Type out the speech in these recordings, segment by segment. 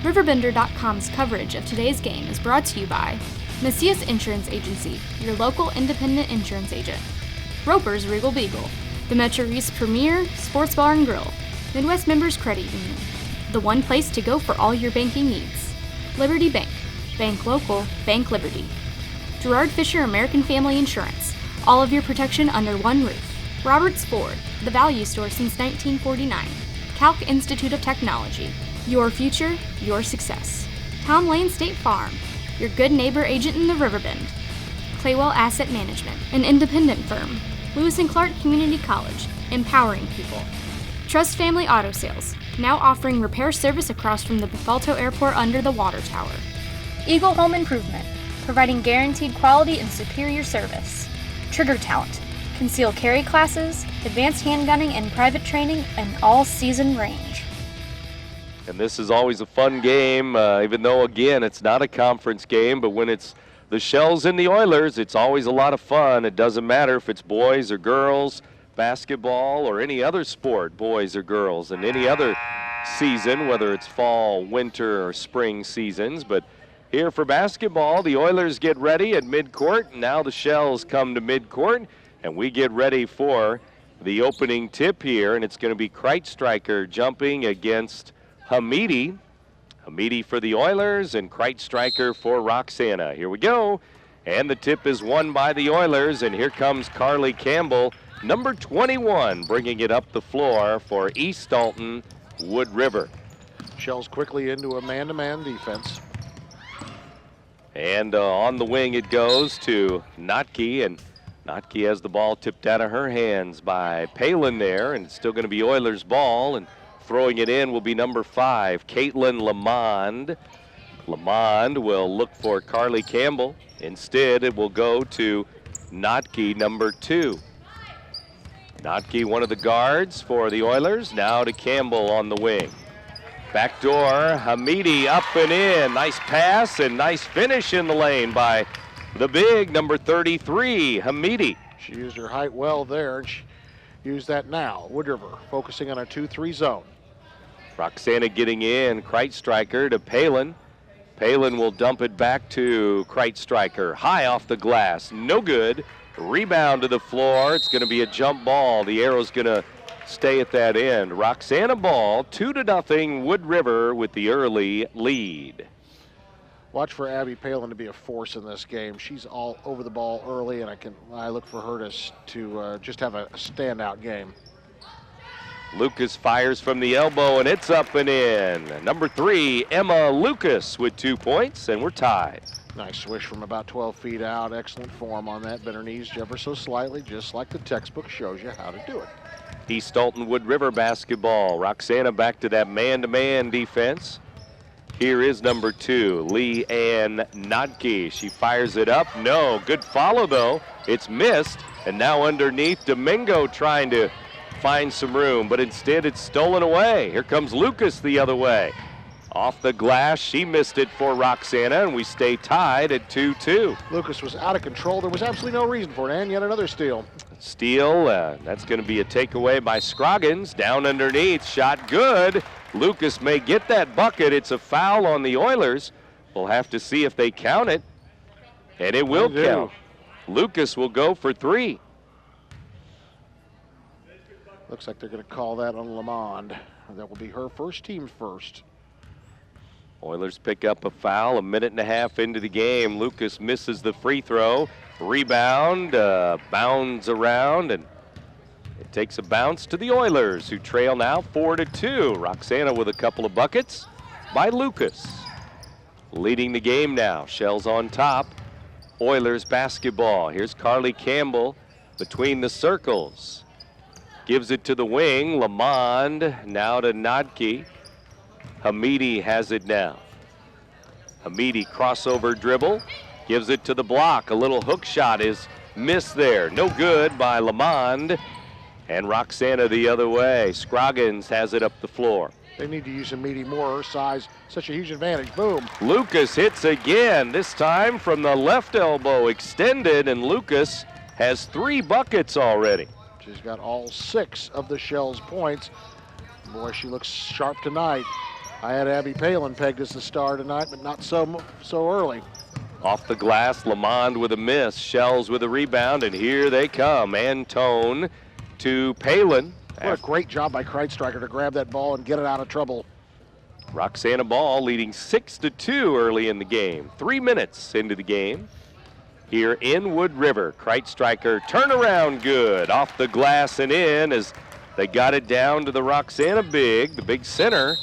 RiverBender.com's coverage of today's game is brought to you by Macias Insurance Agency, your local independent insurance agent. Roper's Regal Beagle, the Metro East premier sports bar and grill. Midwest Members Credit Union, the one place to go for all your banking needs. Liberty Bank, bank local, bank Liberty. Gerard Fisher American Family Insurance, all of your protection under one roof. Roberts Ford, the value store since 1949. Calc Institute of Technology, your future, your success. Tom Lane State Farm, your good neighbor agent in the Riverbend. Claywell Asset Management, an independent firm. Lewis and Clark Community College, empowering people. Trust Family Auto Sales, now offering repair service across from the Buffalto Airport under the water tower. Eagle Home Improvement, providing guaranteed quality and superior service. Trigger Talent, concealed carry classes, advanced handgunning and private training, and all-season range. And this is always a fun game, even though, again, it's not a conference game, but when it's the Shells and the Oilers, it's always a lot of fun. It doesn't matter if it's boys or girls, basketball or any other sport, boys or girls, and any other season, whether it's fall, winter, or spring seasons. But here for basketball, the Oilers get ready at midcourt. Now the Shells come to midcourt, and we get ready for the opening tip here, and it's going to be Kreitstryker jumping against Hamidi. Hamidi for the Oilers and Kreitstryker for Roxana. Here we go. And the tip is won by the Oilers, and here comes Carly Campbell, number 21, bringing it up the floor for East Alton-Wood River. Shells quickly into a man-to-man defense. And on the wing it goes to Notke, and Notke has the ball tipped out of her hands by Palin there, and it's still going to be Oilers' ball, and throwing it in will be number 5, Caitlin Lamond. Lamond will look for Carly Campbell. Instead, it will go to Notke, number 2. Notke, one of the guards for the Oilers, now to Campbell on the wing. Backdoor, Hamidi up and in. Nice pass and nice finish in the lane by the big number 33, Hamidi. She used her height well there, and she used that now. Wood River focusing on a 2-3 zone. Roxana getting in, Kreitstryker to Palin. Palin will dump it back to Kreitstryker. High off the glass, no good. Rebound to the floor. It's going to be a jump ball. The arrow's going to stay at that end. Roxana ball, 2-0, Wood River with the early lead. Watch for Abby Palin to be a force in this game. She's all over the ball early, and I look for her to just have a standout game. Lucas fires from the elbow, and it's up and in. Number 3, Emma Lucas with 2 points, and we're tied. Nice swish from about 12 feet out. Excellent form on that. Bent her knees ever so slightly, just like the textbook shows you how to do it. East Alton-Wood River basketball. Roxana back to that man-to-man defense. Here is number 2, Lee Ann Notke. She fires it up. No, good follow though. It's missed, and now underneath, Domingo trying to find some room, but instead it's stolen away. Here comes Lucas the other way. Off the glass, she missed it for Roxana, and we stay tied at 2-2. Lucas was out of control. There was absolutely no reason for it, and yet another steal. Steal, that's going to be a takeaway by Scroggins. Down underneath, shot good. Lucas may get that bucket. It's a foul on the Oilers. We'll have to see if they count it, and it will count. Lucas will go for 3. Looks like they're going to call that on Lamond. That will be her first, team first. Oilers pick up a foul 1.5 minutes into the game. Lucas misses the free throw. Rebound, bounds around, and it takes a bounce to the Oilers, who trail now 4-2. Roxana with a couple of buckets by Lucas. Leading the game now. Shells on top. Oilers basketball. Here's Carly Campbell between the circles. Gives it to the wing. Lamond now to Notke. Hamidi has it now. Hamidi crossover dribble. Gives it to the block. A little hook shot is missed there. No good by Lamond. And Roxana the other way. Scroggins has it up the floor. They need to use Hamidi more. Her size, such a huge advantage. Boom. Lucas hits again, this time from the left elbow extended, and Lucas has 3 buckets already. She's got all 6 of the Shells points. Boy, she looks sharp tonight. I had Abby Palin pegged as the star tonight, but not so early. Off the glass, Lamond with a miss. Shells with a rebound, and here they come. Antone to Palin. What a great job by Kreitstryker to grab that ball and get it out of trouble. Roxana Ball leading 6-2 early in the game. 3 minutes into the game. Here in Wood River, Kreitstryker turnaround good. Off the glass and in as they got it down to the Roxana big, the big center,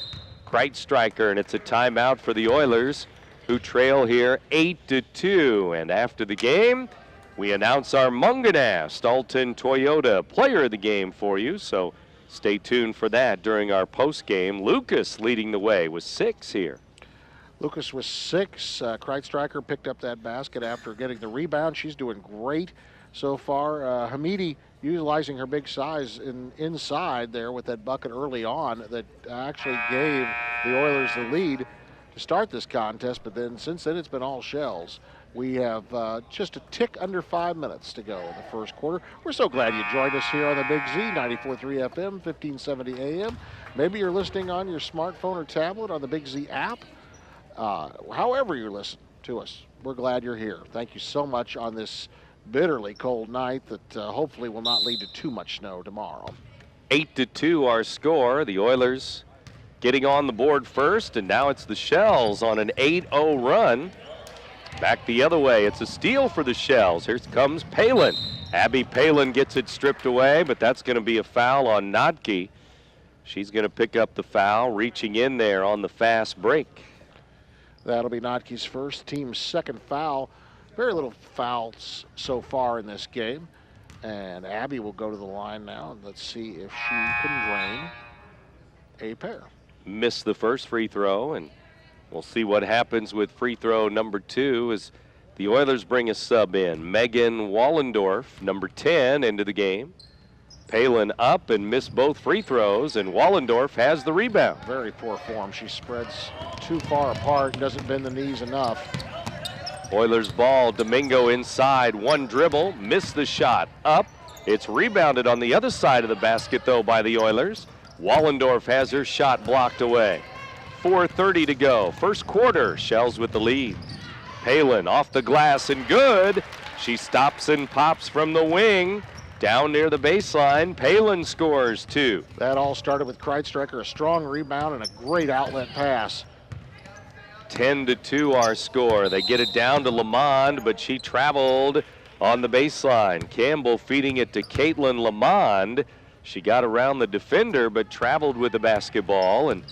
Kreitstryker, and it's a timeout for the Oilers, who trail here 8-2. And after the game, we announce our Munganast Alton Toyota player of the game for you, so stay tuned for that during our post game. Lucas leading the way with 6 here. Lucas was 6. Kreitstryker picked up that basket after getting the rebound. She's doing great so far. Hamidi utilizing her big size inside there with that bucket early on that actually gave the Oilers the lead to start this contest, but then since then it's been all Shells. We have just a tick under 5 minutes to go in the first quarter. We're so glad you joined us here on the Big Z, 94.3 FM, 1570 AM. Maybe you're listening on your smartphone or tablet on the Big Z app. However you listen to us, we're glad you're here. Thank you so much on this bitterly cold night that hopefully will not lead to too much snow tomorrow. 8-2 our score. The Oilers getting on the board first, and now it's the Shells on an 8-0 run. Back the other way, it's a steal for the Shells. Here comes Palin. Abby Palin gets it stripped away, but that's going to be a foul on Notke. She's going to pick up the foul, reaching in there on the fast break. That'll be Notke's first, team's second foul. Very little fouls so far in this game. And Abby will go to the line now, and let's see if she can drain a pair. Missed the first free throw, and we'll see what happens with free throw number 2 as the Oilers bring a sub in. Megan Wallendorf, number 10, into the game. Palin up and missed both free throws, and Wallendorf has the rebound. Very poor form. She spreads too far apart and doesn't bend the knees enough. Oilers ball, Domingo inside, one dribble, missed the shot, up. It's rebounded on the other side of the basket, though, by the Oilers. Wallendorf has her shot blocked away. 4:30 to go, first quarter, Shells with the lead. Palin off the glass and good. She stops and pops from the wing. Down near the baseline, Palin scores 2. That all started with Kreitstryker, a strong rebound and a great outlet pass. 10-2 our score. They get it down to Lamond, but she traveled on the baseline. Campbell feeding it to Caitlin Lamond. She got around the defender, but traveled with the basketball, and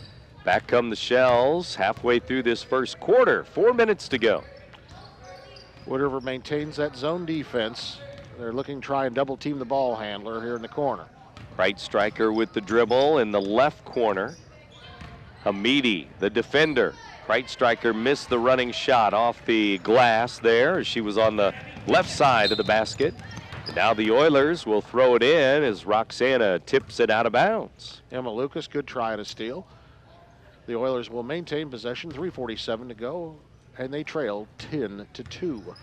back come the Shells halfway through this first quarter. 4 minutes to go. Wood River maintains that zone defense. They're looking to try and double team the ball handler here in the corner. Kreitstryker with the dribble in the left corner. Hamidi, the defender. Kreitstryker missed the running shot off the glass there as she was on the left side of the basket. And now the Oilers will throw it in as Roxana tips it out of bounds. Emma Lucas, good try at a steal. The Oilers will maintain possession, 3:47 to go, and they trail 10-2.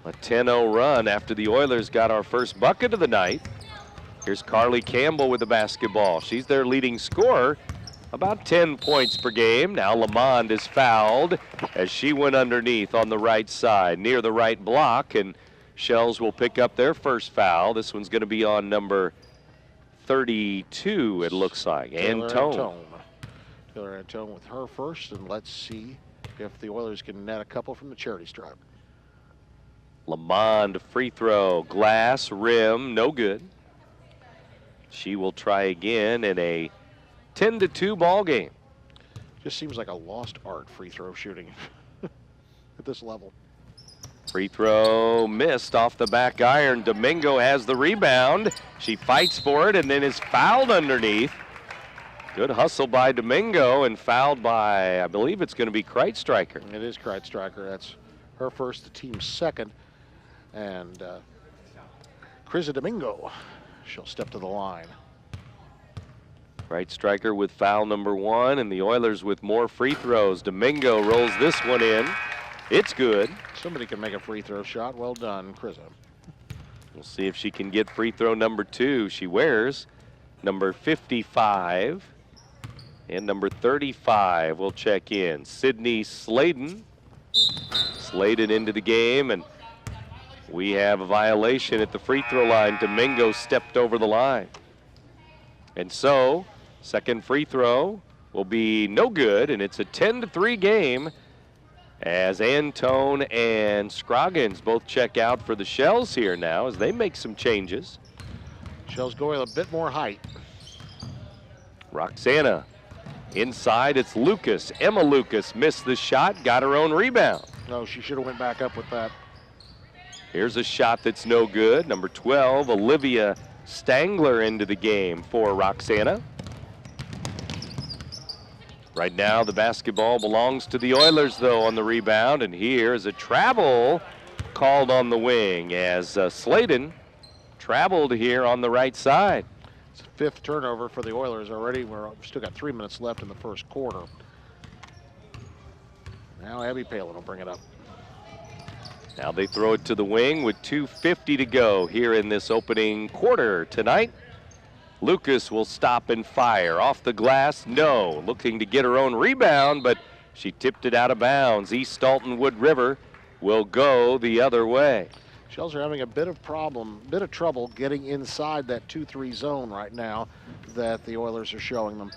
A 10-0 run after the Oilers got our first bucket of the night. Here's Carly Campbell with the basketball. She's their leading scorer, about 10 points per game. Now Lamond is fouled as she went underneath on the right side near the right block, and Shells will pick up their first foul. This one's going to be on number 32, it looks like. Antone. Taylor Antone with her first, and let's see if the Oilers can net a couple from the charity stripe. Lamond free throw, glass, rim, no good. She will try again in a 10-2 ball game. Just seems like a lost art, free throw shooting at this level. Free throw missed off the back iron. Domingo has the rebound. She fights for it and then is fouled underneath. Good hustle by Domingo and fouled by, I believe it's going to be Kreitstryker. It is Kreitstryker. That's her first, the team's second. And Krisa Domingo, she'll step to the line. Kreitstryker with foul number 1, and the Oilers with more free throws. Domingo rolls this one in. It's good. Somebody can make a free throw shot. Well done, Krisa. We'll see if she can get free throw number 2. She wears number 55. And number 35 will check in, Sydney Sladen. Sladen into the game, and we have a violation at the free throw line. Domingo stepped over the line. And so, second free throw will be no good, and it's a 10-3 game as Antone and Scroggins both check out for the Shells here now as they make some changes. Shells going a bit more height. Roxana inside, it's Lucas. Emma Lucas missed the shot, got her own rebound. No, she should have went back up with that. Here's a shot that's no good. Number 12, Olivia Stangler into the game for Roxana. Right now, the basketball belongs to the Oilers, though, on the rebound. And here is a travel called on the wing as Sladen traveled here on the right side. It's the fifth turnover for the Oilers already. We've still got 3 minutes left in the first quarter. Now Abby Palin will bring it up. Now they throw it to the wing with 2:50 to go here in this opening quarter tonight. Lucas will stop and fire. Off the glass, no. Looking to get her own rebound, but she tipped it out of bounds. East Alton-Wood River will go the other way. Shells are having a bit of trouble getting inside that 2-3 zone right now that the Oilers are showing them.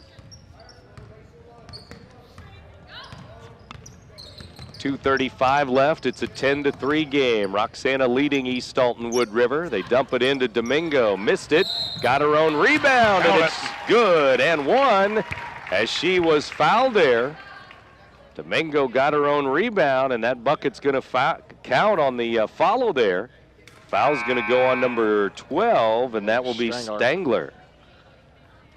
2:35 left. It's a 10-3 game. Roxana leading East Alton-Wood River. They dump it into Domingo. Missed it. Got her own rebound, and it's good. And one as she was fouled there. Domingo got her own rebound, and that bucket's going to count on the follow there. Foul's going to go on number 12, and that will be Stangler.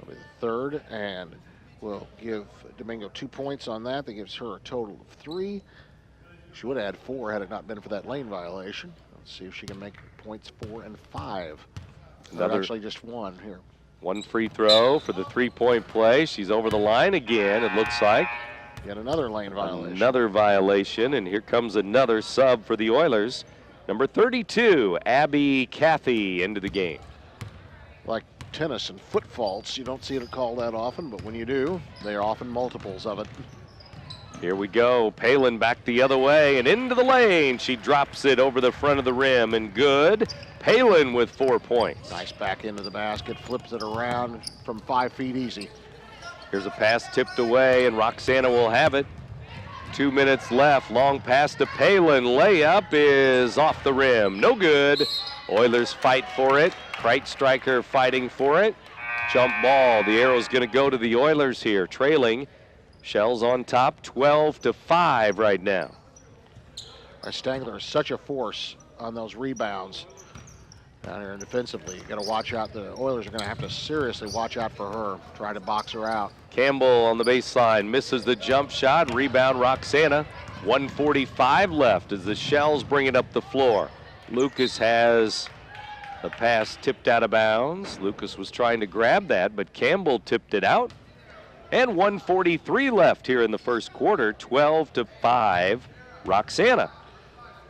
That'll be the third, and we'll give Domingo 2 points on that. That gives her a total of 3. She would have had 4 had it not been for that lane violation. Let's see if she can make points 4 and 5. Actually just 1 here. One free throw for the three-point play. She's over the line again, it looks like. Yet another lane violation. Another violation, and here comes another sub for the Oilers. Number 32, Abby Cathy into the game. Like tennis and foot faults, you don't see it called that often, but when you do, they are often multiples of it. Here we go. Palin back the other way and into the lane. She drops it over the front of the rim and good. Palin with 4 points. Nice back into the basket, flips it around from 5 feet easy. Here's a pass tipped away and Roxana will have it. 2 minutes left. Long pass to Palin. Layup is off the rim. No good. Oilers fight for it. Kreit Striker fighting for it. Jump ball. The arrow's going to go to the Oilers here, trailing. Shells on top, 12-5 right now. Stangler is such a force on those rebounds down here defensively. You got to watch out. The Oilers are going to have to seriously watch out for her, try to box her out. Campbell on the baseline misses the jump shot. Rebound Roxana. 1:45 left as the Shells bring it up the floor. Lucas has the pass tipped out of bounds. Lucas was trying to grab that, but Campbell tipped it out. And 1:43 left here in the first quarter, 12-5, Roxana.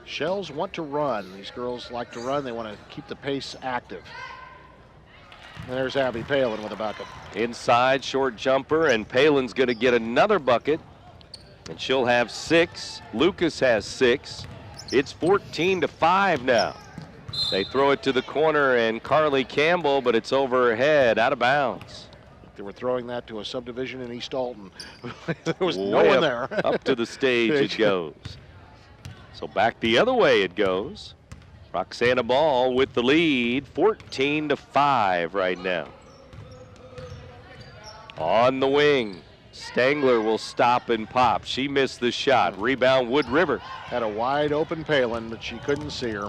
Shells want to run. These girls like to run. They want to keep the pace active. And there's Abby Palin with a bucket. Inside, short jumper, and Palin's going to get another bucket. And she'll have 6. Lucas has 6. It's 14-5 now. They throw it to the corner, and Carly Campbell, but it's over her head, out of bounds. They were throwing that to a subdivision in East Alton. There was no one there. Up to the stage it goes. So back the other way it goes. Roxana ball with the lead, 14-5 right now. On the wing, Stangler will stop and pop. She missed the shot. Rebound Wood River. Had a wide open Palin, but she couldn't see her.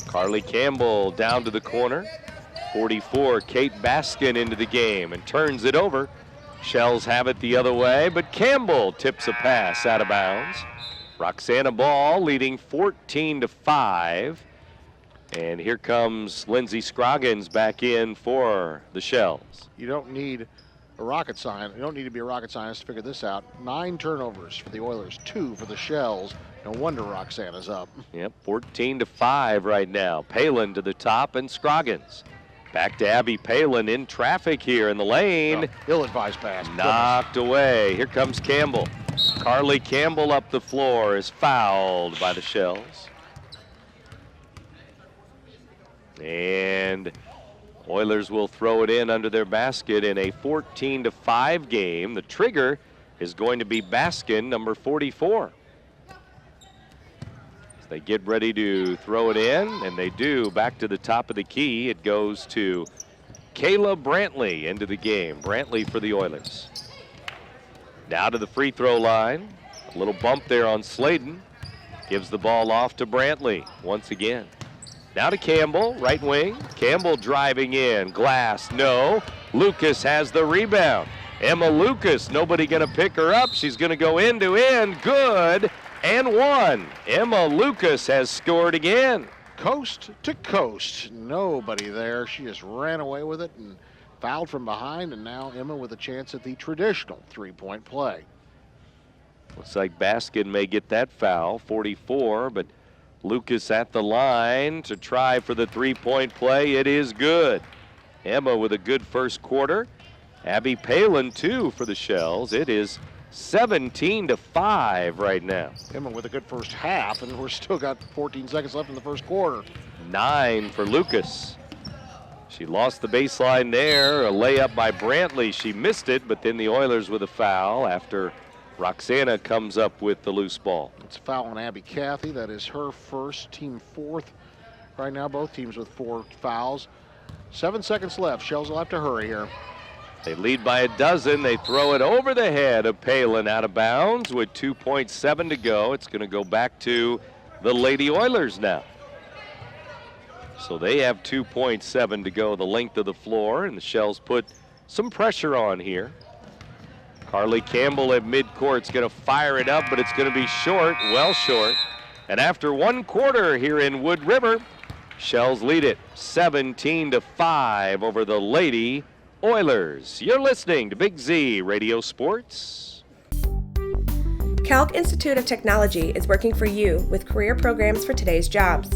Carly Campbell down to the corner. 44, Kate Baskin into the game and turns it over. Shells have it the other way, but Campbell tips a pass out of bounds. Roxana ball leading 14-5. And here comes Lindsay Scroggins back in for the Shells. You don't need a rocket scientist. You don't need to be a rocket scientist to figure this out. 9 turnovers for the Oilers, 2 for the Shells. No wonder Roxana's up. Yep, 14-5 right now. Palin to the top and Scroggins. Back to Abby Palin in traffic here in the lane. Oh, ill-advised pass. Knocked away. Here comes Campbell. Carly Campbell up the floor is fouled by the Shells. And Oilers will throw it in under their basket in a 14-5 game. The trigger is going to be Baskin, number 44. As they get ready to throw it in, and they do, back to the top of the key. It goes to Kayla Brantley into the game. Brantley for the Oilers. Now to the free throw line. A little bump there on Sladen. Gives the ball off to Brantley once again. Now to Campbell, right wing. Campbell driving in. Glass, no. Lucas has the rebound. Emma Lucas, nobody going to pick her up. She's going to go end to end. Good. And one. Emma Lucas has scored again. Coast to coast. Nobody there. She just ran away with it and fouled from behind, and now Emma with a chance at the traditional three-point play. Looks like Baskin may get that foul, 44, but Lucas at the line to try for the three-point play. It is good. Emma with a good first quarter. Abby Palin, too, for the Shells. It is 17-5 right now. Emma with a good first half, and we're still got 14 seconds left in the first quarter. 9 for Lucas. She lost the baseline there. A layup by Brantley. She missed it, but then the Oilers with a foul after Roxana comes up with the loose ball. It's a foul on Abby Cathy. That is her first, team fourth. Right now, both teams with 4 fouls. 7 seconds left. Shells will have to hurry here. They lead by a dozen. They throw it over the head of Palin out of bounds with 2.7 to go. It's going to go back to the Lady Oilers now. So they have 2.7 to go the length of the floor, and the Shells put some pressure on here. Carly Campbell at midcourt is going to fire it up, but it's going to be short, well short. And after 1 quarter here in Wood River, Shells lead it 17-5 over the Lady Oilers. You're listening to Big Z Radio Sports. Calc Institute of Technology is working for you with career programs for today's jobs.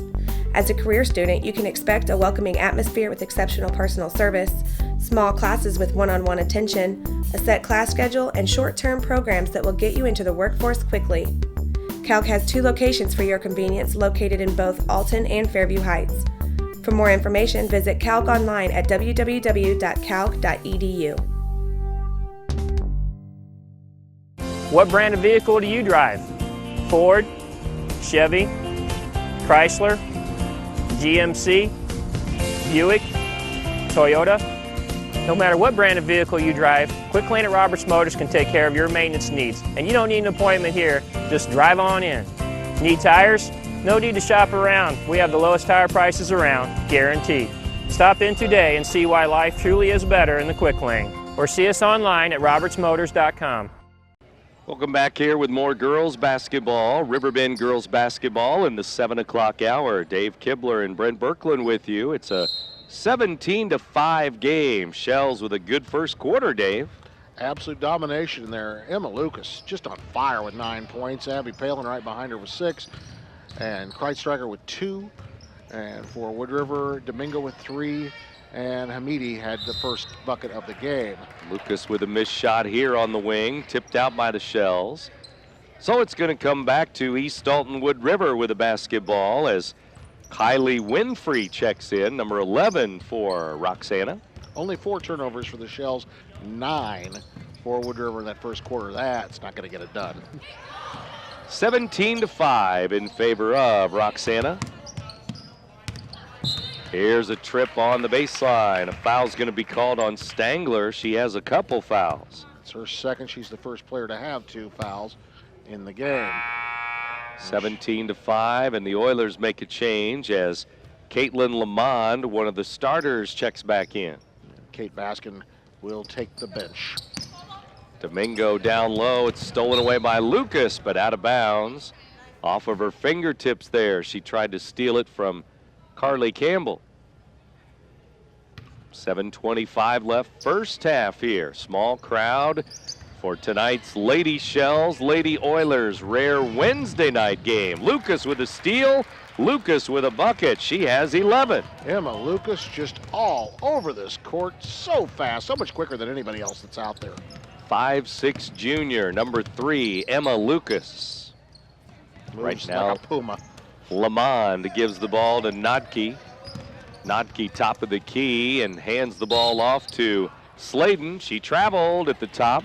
As a career student, you can expect a welcoming atmosphere with exceptional personal service, small classes with one-on-one attention, a set class schedule, and short-term programs that will get you into the workforce quickly. Calc has 2 locations for your convenience located in both Alton and Fairview Heights. For more information, visit Calc online at www.calc.edu. What brand of vehicle do you drive? Ford, Chevy, Chrysler, GMC, Buick, Toyota? No matter what brand of vehicle you drive, Quick Lane at Roberts Motors can take care of your maintenance needs. And you don't need an appointment here, just drive on in. Need tires? No need to shop around. We have the lowest tire prices around, guaranteed. Stop in today and see why life truly is better in the Quick Lane. Or see us online at RiverBender.com. Welcome back here with more girls basketball, Riverbend girls basketball in the 7 o'clock hour. Dave Kibler and Brent Berkland with you. It's a 17-5 game. Shells with a good first quarter, Dave. Absolute domination there. Emma Lucas just on fire with 9 points. Abby Palin right behind her with 6. And Kreitsteiger with 2. And for Wood River, Domingo with 3. And Hamidi had the first bucket of the game. Lucas with a missed shot here on the wing, tipped out by the Shells. So it's going to come back to East Alton-Wood River with a basketball as Kylie Winfrey checks in, number 11 for Roxana. Only 4 turnovers for the Shells, 9 for Wood River in that first quarter. That's not going to get it done. 17-5 in favor of Roxana. Here's a trip on the baseline. A foul's going to be called on Stangler. She has a couple fouls. It's her second. She's the first player to have 2 fouls in the game. 17-5, and the Oilers make a change as Caitlin Lamond, one of the starters, checks back in. Kate Baskin will take the bench. Domingo down low. It's stolen away by Lucas, but out of bounds. Off of her fingertips there. She tried to steal it from Carly Campbell. 7:25 left first half here. Small crowd for tonight's Lady Shells, Lady Oilers rare Wednesday night game. Lucas with a steal, Lucas with a bucket. She has 11. Emma Lucas just all over this court, so fast, so much quicker than anybody else that's out there. 5'6" junior, number 3, Emma Lucas. Moves Right now, like a puma. Lamond gives the ball to Notke. Notke top of the key and hands the ball off to Sladen. She traveled at the top.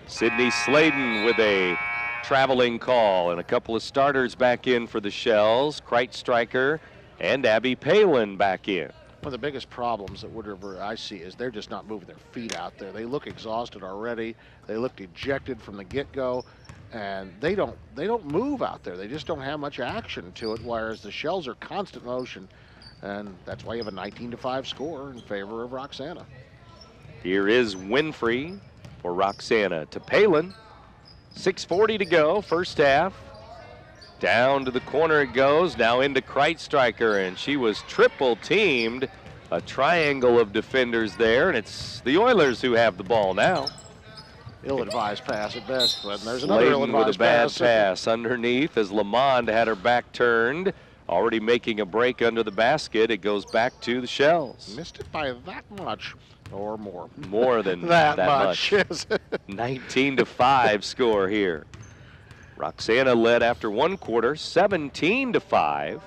Sydney Sladen with a traveling call, and a couple of starters back in for the Shells. Kreitstreicher and Abby Palin back in. One of the biggest problems at Wood River I see is they're just not moving their feet out there. They look exhausted already. They look dejected from the get-go, and they don't move out there. They just don't have much action to it, whereas the Shells are constant motion, and that's why you have a 19-5 score in favor of Roxana. Here is Winfrey for Roxana to Palin. 6:40 to go, first half. Down to the corner it goes, now into Kreitstreicher, and she was triple teamed. A triangle of defenders there, and it's the Oilers who have the ball now. Ill-advised pass at best, but there's another Sladen ill-advised with a bad pass underneath as Lamond had her back turned. Already making a break under the basket. It goes back to the Shells. Missed it by that much or more. More than that much. Yes. 19-5 score here. Roxana led after one quarter, 17-5.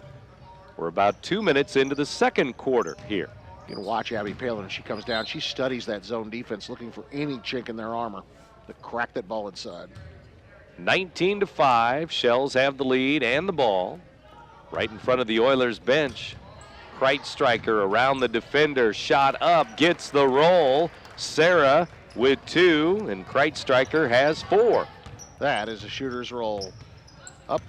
We're about 2 minutes into the second quarter here. You can watch Abby Palin as she comes down. She studies that zone defense, looking for any chink in their armor to crack that ball inside. 19-5, Shells have the lead and the ball. Right in front of the Oilers bench. Kreitstreicher around the defender, shot up, gets the roll. Sarah with 2, and Kreitstreicher has 4. That is a shooter's roll. Up,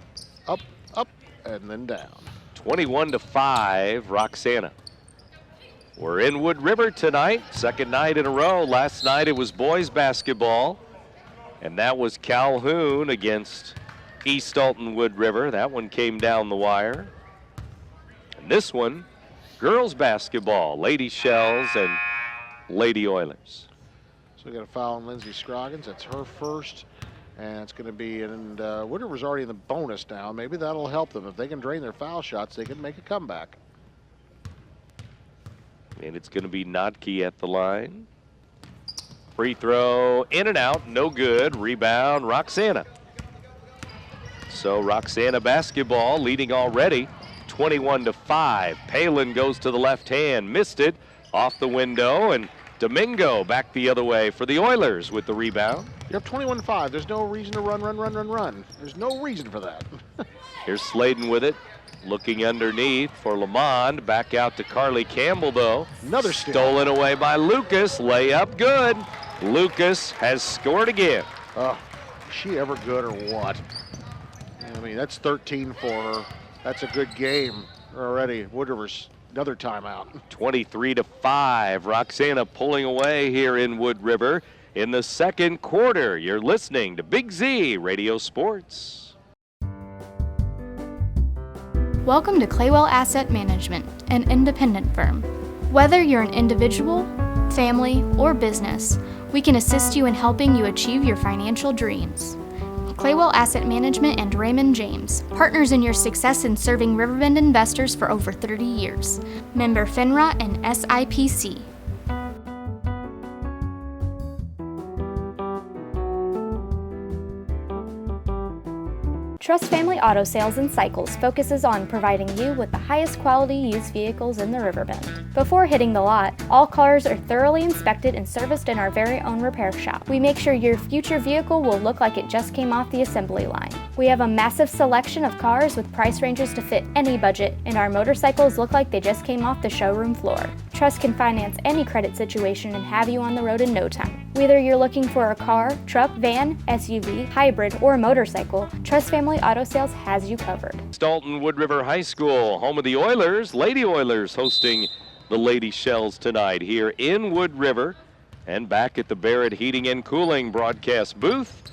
up, up, and then down. 21-5, Roxana. We're in Wood River tonight, second night in a row. Last night it was boys basketball, and that was Calhoun against East Alton-Wood River. That one came down the wire. And this one, girls basketball, Lady Shells and Lady Oilers. So we got a foul on Lindsay Scroggins. That's her first, and it's going to be, and Wood River's already in the bonus now. Maybe that'll help them. If they can drain their foul shots, they can make a comeback. And it's going to be Notke at the line. Free throw, in and out, no good. Rebound, Roxana. So Roxana basketball leading already, 21-5. Palin goes to the left hand, missed it, off the window, and Domingo back the other way for the Oilers with the rebound. You're up 21-5. There's no reason to run. There's no reason for that. Here's Sladen with it, looking underneath for Lamond. Back out to Carly Campbell, though. Another steal. Stolen away by Lucas. Layup good. Lucas has scored again. Oh, is she ever good or what? I mean, that's 13 for her. That's a good game already. Wood River's another timeout. 23-5. Roxana pulling away here in Wood River in the second quarter. You're listening to Big Z Radio Sports. Welcome to Claywell Asset Management, an independent firm. Whether you're an individual, family, or business, we can assist you in helping you achieve your financial dreams. Claywell Asset Management and Raymond James, partners in your success in serving Riverbend investors for over 30 years. Member FINRA and SIPC. Trust Family Auto Sales and Cycles focuses on providing you with the highest quality used vehicles in the Riverbend. Before hitting the lot, all cars are thoroughly inspected and serviced in our very own repair shop. We make sure your future vehicle will look like it just came off the assembly line. We have a massive selection of cars with price ranges to fit any budget, and our motorcycles look like they just came off the showroom floor. Trust can finance any credit situation and have you on the road in no time. Whether you're looking for a car, truck, van, SUV, hybrid, or motorcycle, Trust Family Auto Sales has you covered. East Alton-Wood River High School, home of the Oilers, Lady Oilers hosting the Lady Shells tonight here in Wood River, and back at the Barrett Heating and Cooling broadcast booth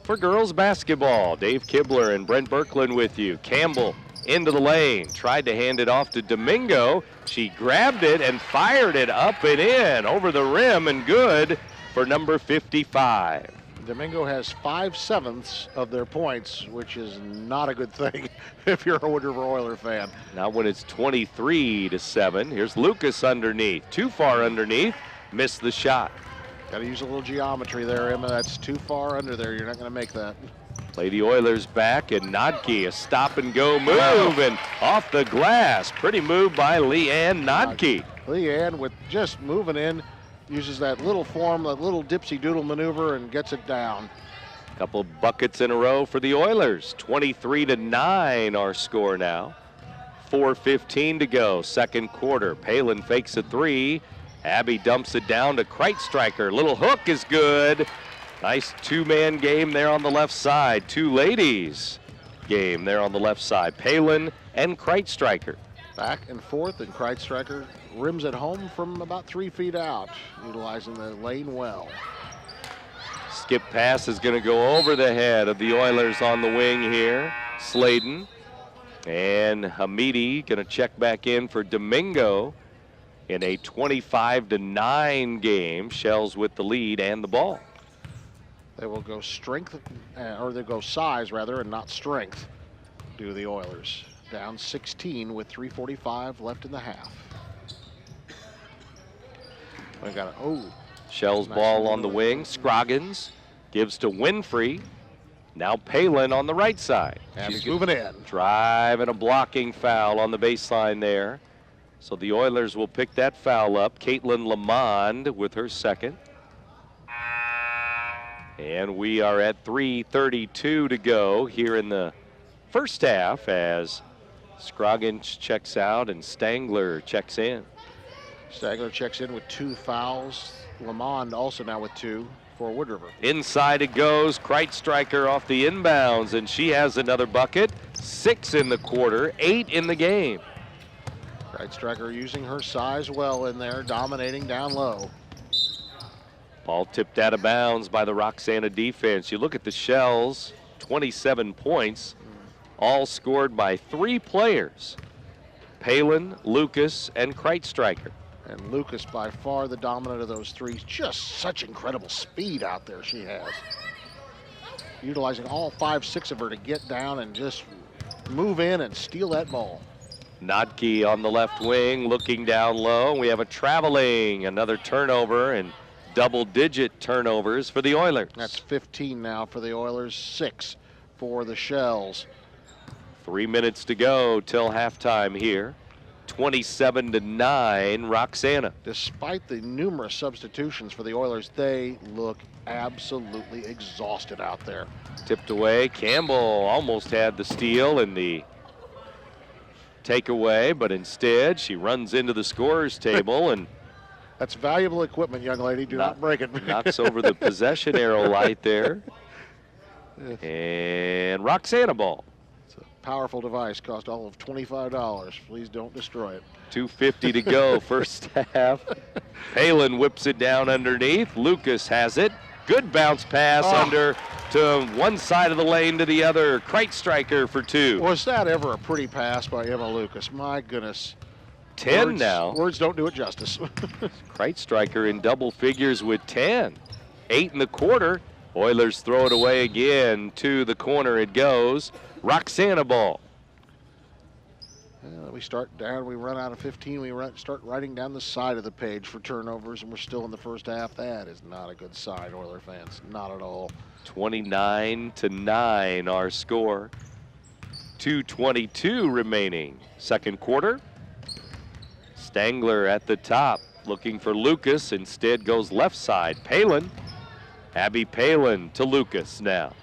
for girls basketball. Dave Kibler and Brent Berkland with you. Campbell into the lane, tried to hand it off to Domingo. She grabbed it and fired it up and in over the rim, and good for number 55. Domingo has 5/7 of their points, which is not a good thing if you're a Wood River Oiler fan. Now when it's 23-7, here's Lucas underneath. Too far underneath, missed the shot. Got to use a little geometry there, Emma. That's too far under there. You're not going to make that. Lady Oilers back, and Nodke, a stop-and-go move, and off the glass. Pretty move by Leanne Nodke. Leanne with just moving in, uses that little form, that little dipsy-doodle maneuver, and gets it down. Couple buckets in a row for the Oilers. 23-9 our score now. 4:15 to go, second quarter. Palin fakes a three. Abby dumps it down to Kreitstreicher. Little hook is good. Nice two-man game there on the left side. Two ladies game there on the left side. Palin and Kreitstreicher. Back and forth, and Kreitstreicher rims it home from about 3 feet out, utilizing the lane well. Skip pass is going to go over the head of the Oilers on the wing here. Sladen and Hamidi going to check back in for Domingo in a 25-9 game. Shells with the lead and the ball. They will go strength, or they go size rather, and not strength, do the Oilers. Down 16 with 3:45 left in the half. We got Shells nice ball on the wing. Scroggins gives to Winfrey. Now Palin on the right side. She's moving in. Drive and a blocking foul on the baseline there. So the Oilers will pick that foul up. Caitlin Lamond with her second. And we are at 3:32 to go here in the first half as Scroggins checks out and Stangler checks in. Stangler checks in with 2 fouls. Lamond also now with 2 for Wood River. Inside it goes. Kreitstreicher off the inbounds, and she has another bucket. 6 in the quarter, 8 in the game. Kreitstreicher using her size well in there, dominating down low. Ball tipped out of bounds by the Roxana defense. You look at the Shells, 27 points, all scored by 3 players. Palin, Lucas, and Kreitstreicher. And Lucas by far the dominant of those 3. Just such incredible speed out there she has. Utilizing all 5-6 of her to get down and just move in and steal that ball. Nodke on the left wing looking down low. We have a traveling, another turnover, and double-digit turnovers for the Oilers. That's 15 now for the Oilers, 6 for the Shells. 3 minutes to go till halftime here. 27-9, Roxana. Despite the numerous substitutions for the Oilers, they look absolutely exhausted out there. Tipped away. Campbell almost had the steal and the takeaway, but instead she runs into the scorer's table and that's valuable equipment, young lady. Do not break it. Knocks over the possession arrow light there. And Roxana ball. It's a powerful device. Cost all of $25. Please don't destroy it. 2:50 to go, first half. Palin whips it down underneath. Lucas has it. Good bounce pass under to one side of the lane to the other. Kreitstreicher for 2. Was that ever a pretty pass by Emma Lucas? My goodness. 10 now. Words don't do it justice. Kreitstreicher in double figures with 10. 8 in the quarter. Oilers throw it away again. To the corner it goes. Roxana ball. We start down, we run out of 15, we start writing down the side of the page for turnovers, and we're still in the first half. That is not a good sign, Oiler fans, not at all. 29-9 our score. 2:22 remaining. Second quarter. Stangler at the top, looking for Lucas. Instead goes left side. Palin. Abby Palin to Lucas now.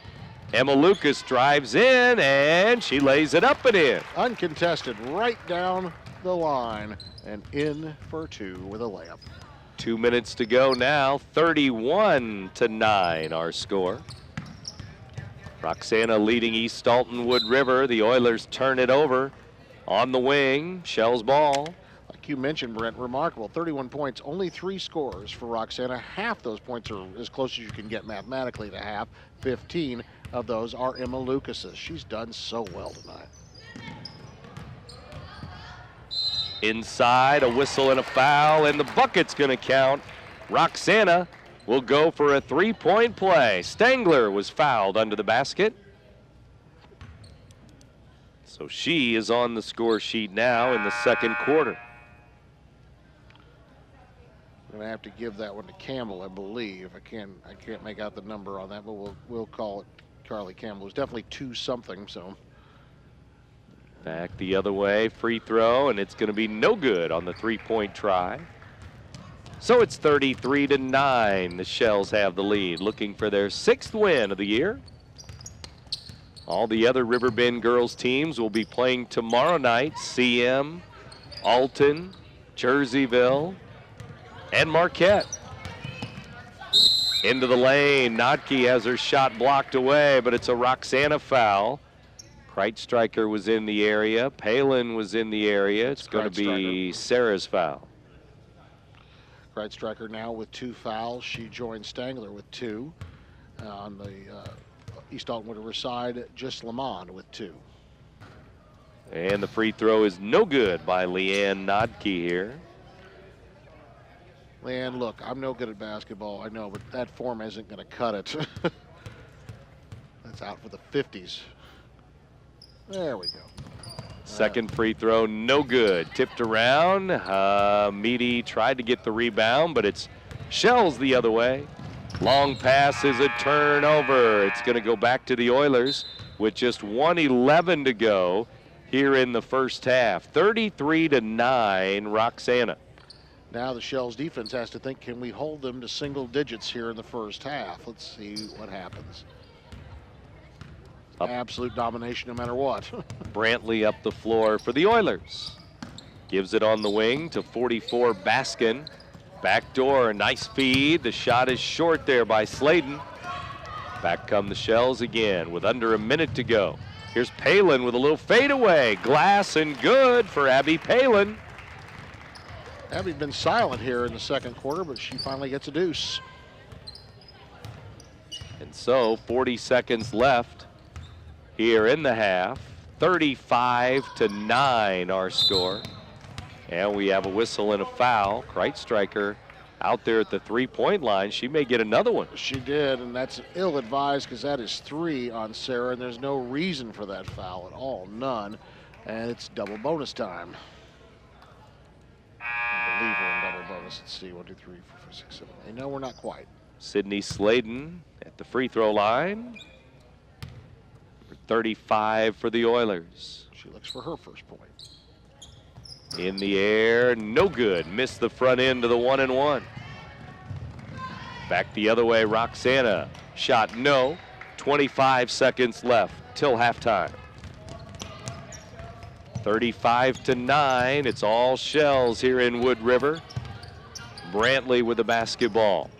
Emma Lucas drives in, and she lays it up and in. Uncontested, right down the line, and in for 2 with a layup. 2 minutes to go now. 31-9 our score. Roxana leading East Alton-Wood River. The Oilers turn it over on the wing. Shells ball. Like you mentioned, Brent, remarkable. 31 points, only 3 scores for Roxana. Half those points are as close as you can get mathematically to half. 15 of those are Emma Lucas's. She's done so well tonight. Inside, a whistle and a foul, and the bucket's going to count. Roxana will go for a three-point play. Stangler was fouled under the basket. So she is on the score sheet now in the second quarter. I'm going to have to give that one to Campbell, I believe. I can't make out the number on that, but we'll call it Carly Campbell. It was definitely 2-something, so. Back the other way, free throw, and it's going to be no good on the three-point try. So it's 33-9. The Shells have the lead, looking for their 6th win of the year. All the other Riverbend girls teams will be playing tomorrow night. CM, Alton, Jerseyville, and Marquette. Into the lane, Notke has her shot blocked away, but it's a Roxana foul. Kreitstryker was in the area. Palin was in the area. It's going to be Sarah's foul. Kreitstryker now with 2 fouls. She joins Stangler with 2. On the East Alton-Wood River side, just Lamond with 2. And the free throw is no good by Leanne Notke here. Leanne, look, I'm no good at basketball, I know, but that form isn't going to cut it. That's out for the 50s. There we go. Second free throw, no good. Tipped around. Meady tried to get the rebound, but it's Shells the other way. Long pass is a turnover. It's going to go back to the Oilers with just 1:11 to go here in the first half. 33-9, Roxana. Now the Shells defense has to think, can we hold them to single digits here in the first half? Let's see what happens. Absolute domination no matter what. Brantley up the floor for the Oilers. Gives it on the wing to 44 Baskin. Backdoor, nice feed. The shot is short there by Sladen. Back come the Shells again with under a minute to go. Here's Palin with a little fadeaway. Glass and good for Abby Palin. Abby's been silent here in the second quarter, but she finally gets a deuce. And so 40 seconds left here in the half. 35-9 our score. And we have a whistle and a foul. Kreitstryker out there at the three-point line. She may get another one. She did, and that's ill-advised because that is 3 on Sarah, and there's no reason for that foul at all, none. And it's double bonus time. I believe we're in double bonus. Let's see, 1, 2, 3, 4, 5, 6, 7, 8. No, we're not quite. Sydney Sladen at the free throw line. Number 35 for the Oilers. She looks for her first point. In the air, no good. Missed the front end of the 1-and-1. Back the other way, Roxana. Shot no. 25 seconds left till halftime. 35-9. It's all Shells here in Wood River. Brantley with the basketball.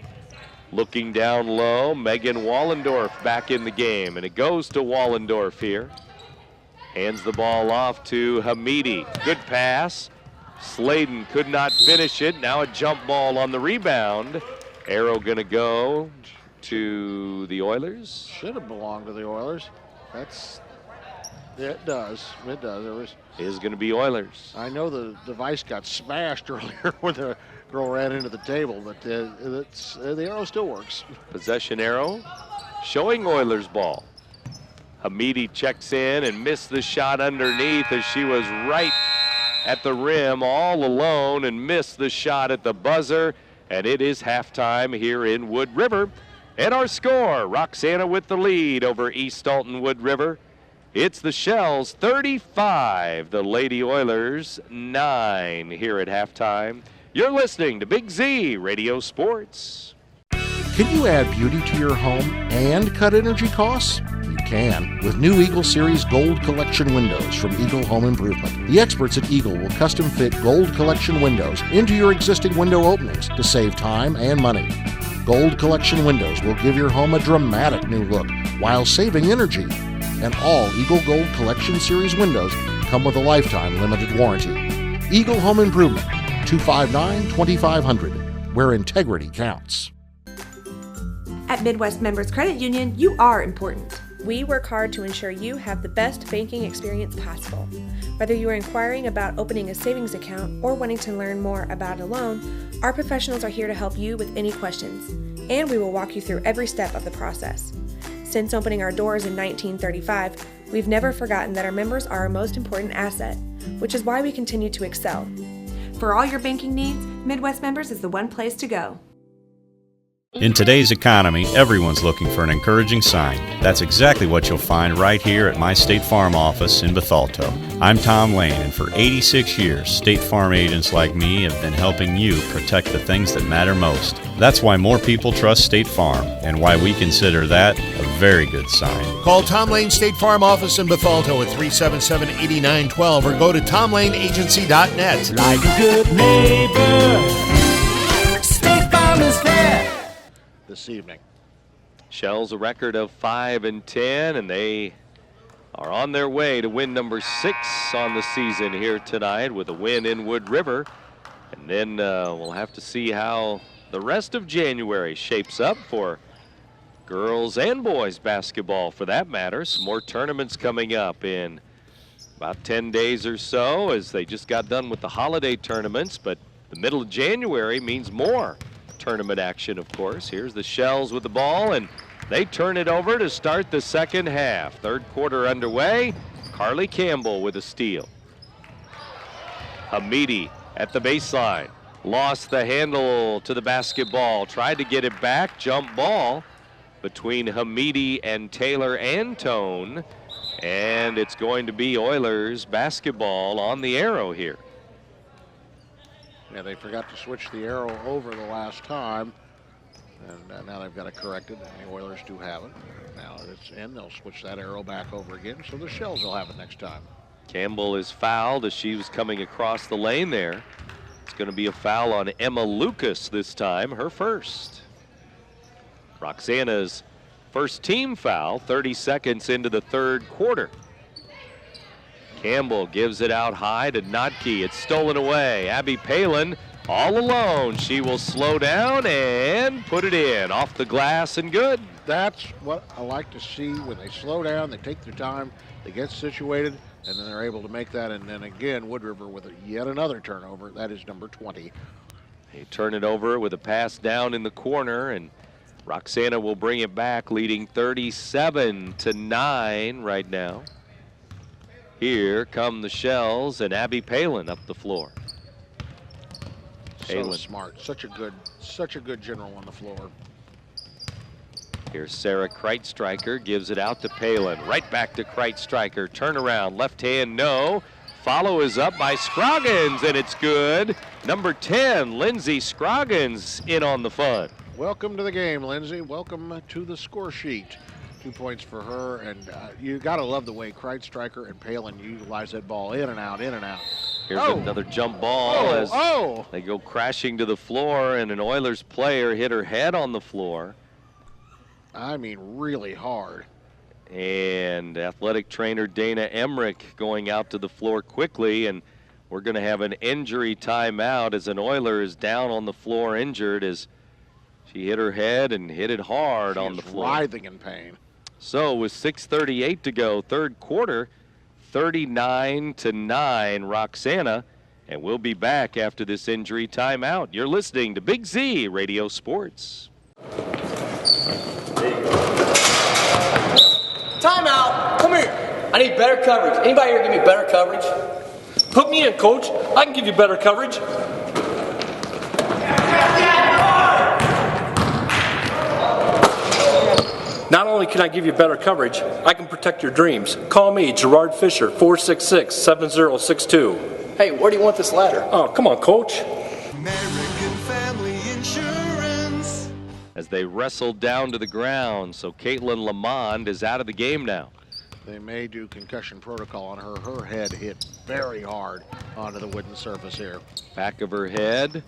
Looking down low, Megan Wallendorf back in the game, and it goes to Wallendorf here. Hands the ball off to Hamidi. Good pass. Sladen could not finish it. Now a jump ball on the rebound. Arrow going to go to the Oilers. Should have belonged to the Oilers. It does. It does. Is going to be Oilers. I know the device got smashed earlier when the girl ran into the table, but the arrow still works. Possession arrow showing Oilers ball. Hamidi checks in and missed the shot underneath as she was right at the rim all alone and missed the shot at the buzzer. And it is halftime here in Wood River. And our score, Roxana with the lead over East Alton-Wood River. It's the Shells 35, the Lady Oilers 9 here at halftime. You're listening to Big Z Radio Sports. Can you add beauty to your home and cut energy costs? You can with new Eagle Series Gold Collection windows from Eagle Home Improvement. The experts at Eagle will custom fit Gold Collection windows into your existing window openings to save time and money. Gold Collection windows will give your home a dramatic new look while saving energy. And all Eagle Gold Collection Series windows come with a lifetime limited warranty. Eagle Home Improvement, 259-2500, where integrity counts. At Midwest Members Credit Union, you are important. We work hard to ensure you have the best banking experience possible. Whether you are inquiring about opening a savings account or wanting to learn more about a loan, our professionals are here to help you with any questions, and we will walk you through every step of the process. Since opening our doors in 1935, we've never forgotten that our members are our most important asset, which is why we continue to excel. For all your banking needs, Midwest Members is the one place to go. In today's economy, everyone's looking for an encouraging sign. That's exactly what you'll find right here at my State Farm office in Bethalto. I'm Tom Lane, and for 86 years, State Farm agents like me have been helping you protect the things that matter most. That's why more people trust State Farm, and why we consider that a very good sign. Call Tom Lane State Farm office in Bethalto at 377-8912 or go to tomlaneagency.net. Like a good neighbor, State Farm is there. This evening. Shells a record of 5-10, and they are on their way to win number 6 on the season here tonight with a win in Wood River. And then we'll have to see how the rest of January shapes up for girls and boys basketball, for that matter. Some more tournaments coming up in about 10 days or so, as they just got done with the holiday tournaments, but the middle of January means more tournament action, of course. Here's the Shells with the ball, and they turn it over to start the second half. Third quarter underway. Carly Campbell with a steal. Hamidi at the baseline. Lost the handle to the basketball. Tried to get it back. Jump ball between Hamidi and Taylor Antone. And it's going to be Oilers basketball on the arrow here. Yeah, they forgot to switch the arrow over the last time, and now they've got to correct it, and the Oilers do have it. Now it's in, they'll switch that arrow back over again, so the Shells will have it next time. Campbell is fouled as she was coming across the lane there. It's going to be a foul on Emma Lucas this time, her first. Roxana's first team foul, 30 seconds into the third quarter. Campbell gives it out high to Notke. It's stolen away. Abby Palin all alone. She will slow down and put it in. Off the glass and good. That's what I like to see when they slow down, they take their time, they get situated, and then they're able to make that. And then again, Wood River with yet another turnover. That is number 20. They turn it over with a pass down in the corner, and Roxana will bring it back, leading 37-9 right now. Here come the Shells and Abby Palin up the floor. So smart, such a good general on the floor. Here's Sarah Kreitstryker, gives it out to Palin. Right back to Kreitstryker, turnaround, left hand, no. Follow is up by Scroggins, and it's good. Number 10, Lindsay Scroggins, in on the fun. Welcome to the game, Lindsay. Welcome to the score sheet. 2 points for her, and you got to love the way Kreitstryker and Palin utilize that ball in and out, in and out. Here's another jump ball as they go crashing to the floor, and an Oilers player hit her head on the floor. I mean, really hard. And athletic trainer Dana Emmerich going out to the floor quickly, and we're going to have an injury timeout as an Oiler is down on the floor injured as she hit her head and hit it hard on the floor. Writhing in pain. So with 6:38 to go, third quarter, 39-9 Roxana, and we'll be back after this injury timeout. You're listening to Big Z Radio Sports. Timeout. Come here. I need better coverage. Anybody here give me better coverage? Put me in, coach. I can give you better coverage. Not only can I give you better coverage, I can protect your dreams. Call me, Gerard Fisher, 466-7062. Hey, where do you want this ladder? Oh, come on, coach. American Family Insurance. As they wrestled down to the ground, so Caitlin Lamond is out of the game now. They may do concussion protocol on her. Her head hit very hard onto the wooden surface here. Back of her head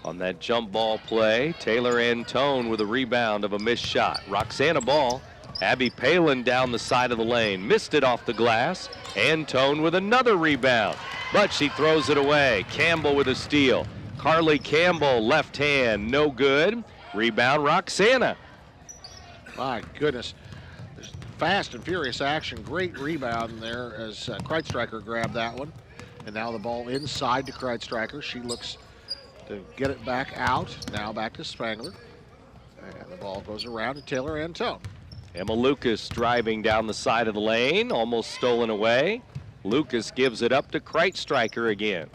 on that jump ball play. Taylor Antone with a rebound of a missed shot. Roxana ball. Abby Palin down the side of the lane. Missed it off the glass. Antone with another rebound, but she throws it away. Campbell with a steal. Carly Campbell, left hand, no good. Rebound, Roxana. My goodness. fast and furious action. Great rebound there as Kreitstreicher grabbed that one. And now the ball inside to Kreitstreicher. She looks to get it back out. Now back to Spangler. And the ball goes around to Taylor Antone. Emma Lucas driving down the side of the lane, almost stolen away. Lucas gives it up to Kreitstreicher again.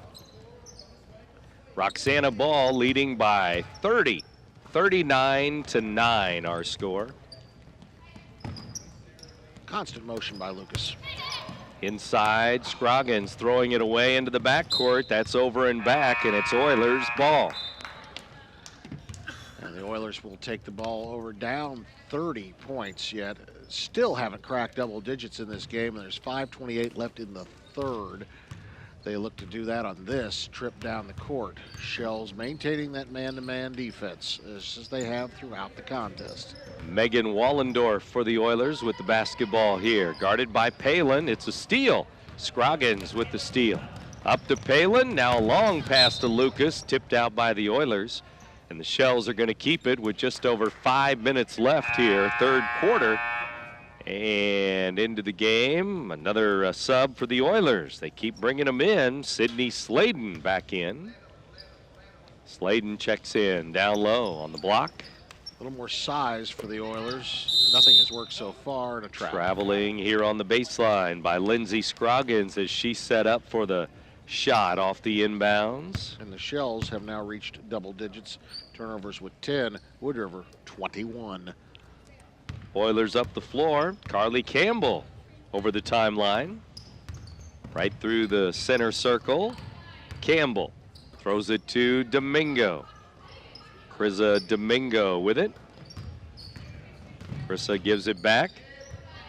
Roxana Ball leading by 30. 39-9 our score. Constant motion by Lucas. Inside, Scroggins throwing it away into the backcourt. That's over and back, and it's Oilers ball. And the Oilers will take the ball over, down 30 points yet. Still haven't cracked double digits in this game, and there's 5:28 left in the third. They look to do that on this trip down the court. Shells maintaining that man-to-man defense as they have throughout the contest. Megan Wallendorf for the Oilers with the basketball here. Guarded by Palin. It's a steal. Scroggins with the steal. Up to Palin. Now a long pass to Lucas. Tipped out by the Oilers. And the Shells are going to keep it with just over 5 minutes left here. Third quarter. And into the game, another sub for the Oilers. They keep bringing them in. Sydney Sladen back in. Sladen checks in down low on the block. A little more size for the Oilers. Nothing has worked so far in a trap. Traveling here on the baseline by Lindsey Scroggins as she set up for the shot off the inbounds. And the Shells have now reached double digits. Turnovers with 10. Wood River 21. Oilers up the floor. Carly Campbell over the timeline. Right through the center circle. Campbell throws it to Domingo. Krisa Domingo with it. Krisa gives it back.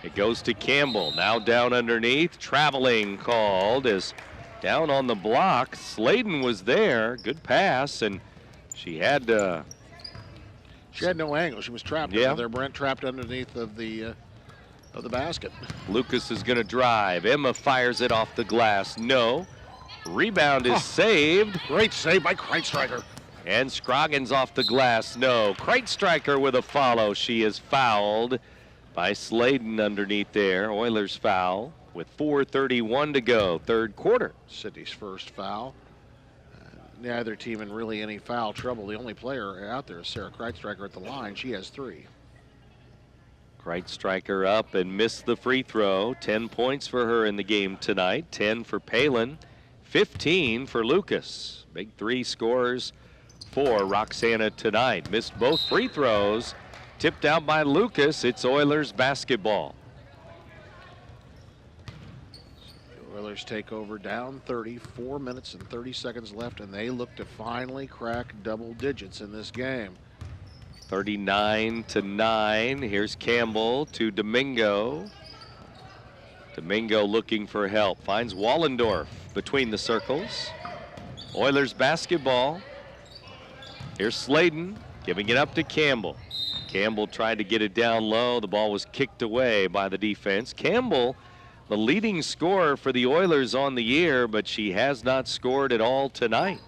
It goes to Campbell. Now down underneath. Traveling called as down on the block. Sladen was there. Good pass, and she had no angle. She was trapped under there. Brent trapped underneath of the basket. Lucas is going to drive. Emma fires it off the glass. No. Rebound is saved. Great save by Kreitstreicher. And Scroggins off the glass. No. Kreitstreicher with a follow. She is fouled by Sladen underneath there. Oilers foul with 4:31 to go. Third quarter. Sydney's first foul. Neither team in really any foul trouble. The only player out there is Sarah Kreitstreicher at the line. She has 3. Kreitstreicher up and missed the free throw. 10 points for her in the game tonight. 10 for Palin. 15 for Lucas. Big 3 scores for Roxana tonight. Missed both free throws. Tipped out by Lucas. It's Oilers basketball. Oilers take over down 30, 4 minutes and 30 seconds left, and they look to finally crack double digits in this game. 39-9. Here's Campbell to Domingo. Domingo looking for help. Finds Wallendorf between the circles. Oilers basketball. Here's Sladen giving it up to Campbell. Campbell tried to get it down low. The ball was kicked away by the defense. Campbell, the leading scorer for the Oilers on the year, but she has not scored at all tonight.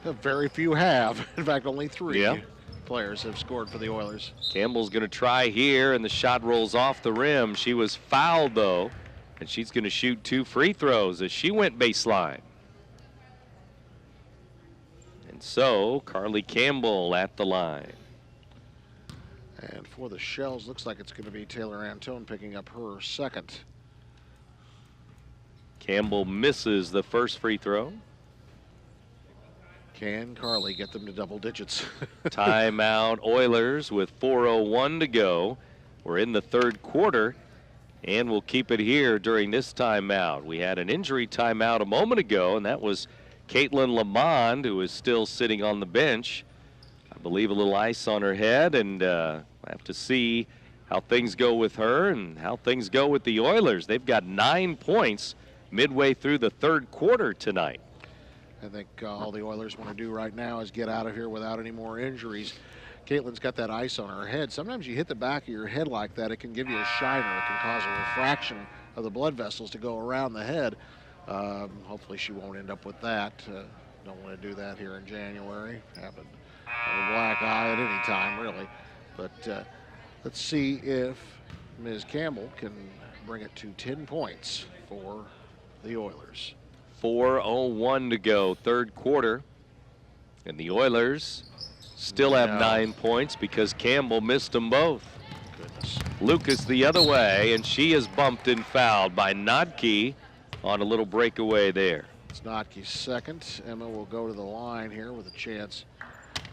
Very few have. In fact, only 3 players have scored for the Oilers. Campbell's going to try here, and the shot rolls off the rim. She was fouled, though, and she's going to shoot 2 free throws as she went baseline. And so, Carly Campbell at the line. And for the Shells, looks like it's going to be Taylor Antone picking up her second. Campbell misses the first free throw. Can Carly get them to double digits? Timeout Oilers with 4:01 to go. We're in the third quarter, and we'll keep it here during this timeout. We had an injury timeout a moment ago, and that was Caitlin Lamond, who is still sitting on the bench. I believe a little ice on her head, and I have to see how things go with her and how things go with the Oilers. They've got 9 points midway through the third quarter tonight. I think all the Oilers want to do right now is get out of here without any more injuries. Caitlin's got that ice on her head. Sometimes you hit the back of your head like that, it can give you a shiner. It can cause a refraction of the blood vessels to go around the head. Hopefully she won't end up with that. Don't want to do that here in January. Have a black eye at any time, really. But let's see if Ms. Campbell can bring it to 10 points for the Oilers. 4:01 to go, third quarter. And the Oilers still have 9 points because Campbell missed them both. Goodness. Lucas the other way, and she is bumped and fouled by Nodke on a little breakaway there. It's Notke's second. Emma will go to the line here with a chance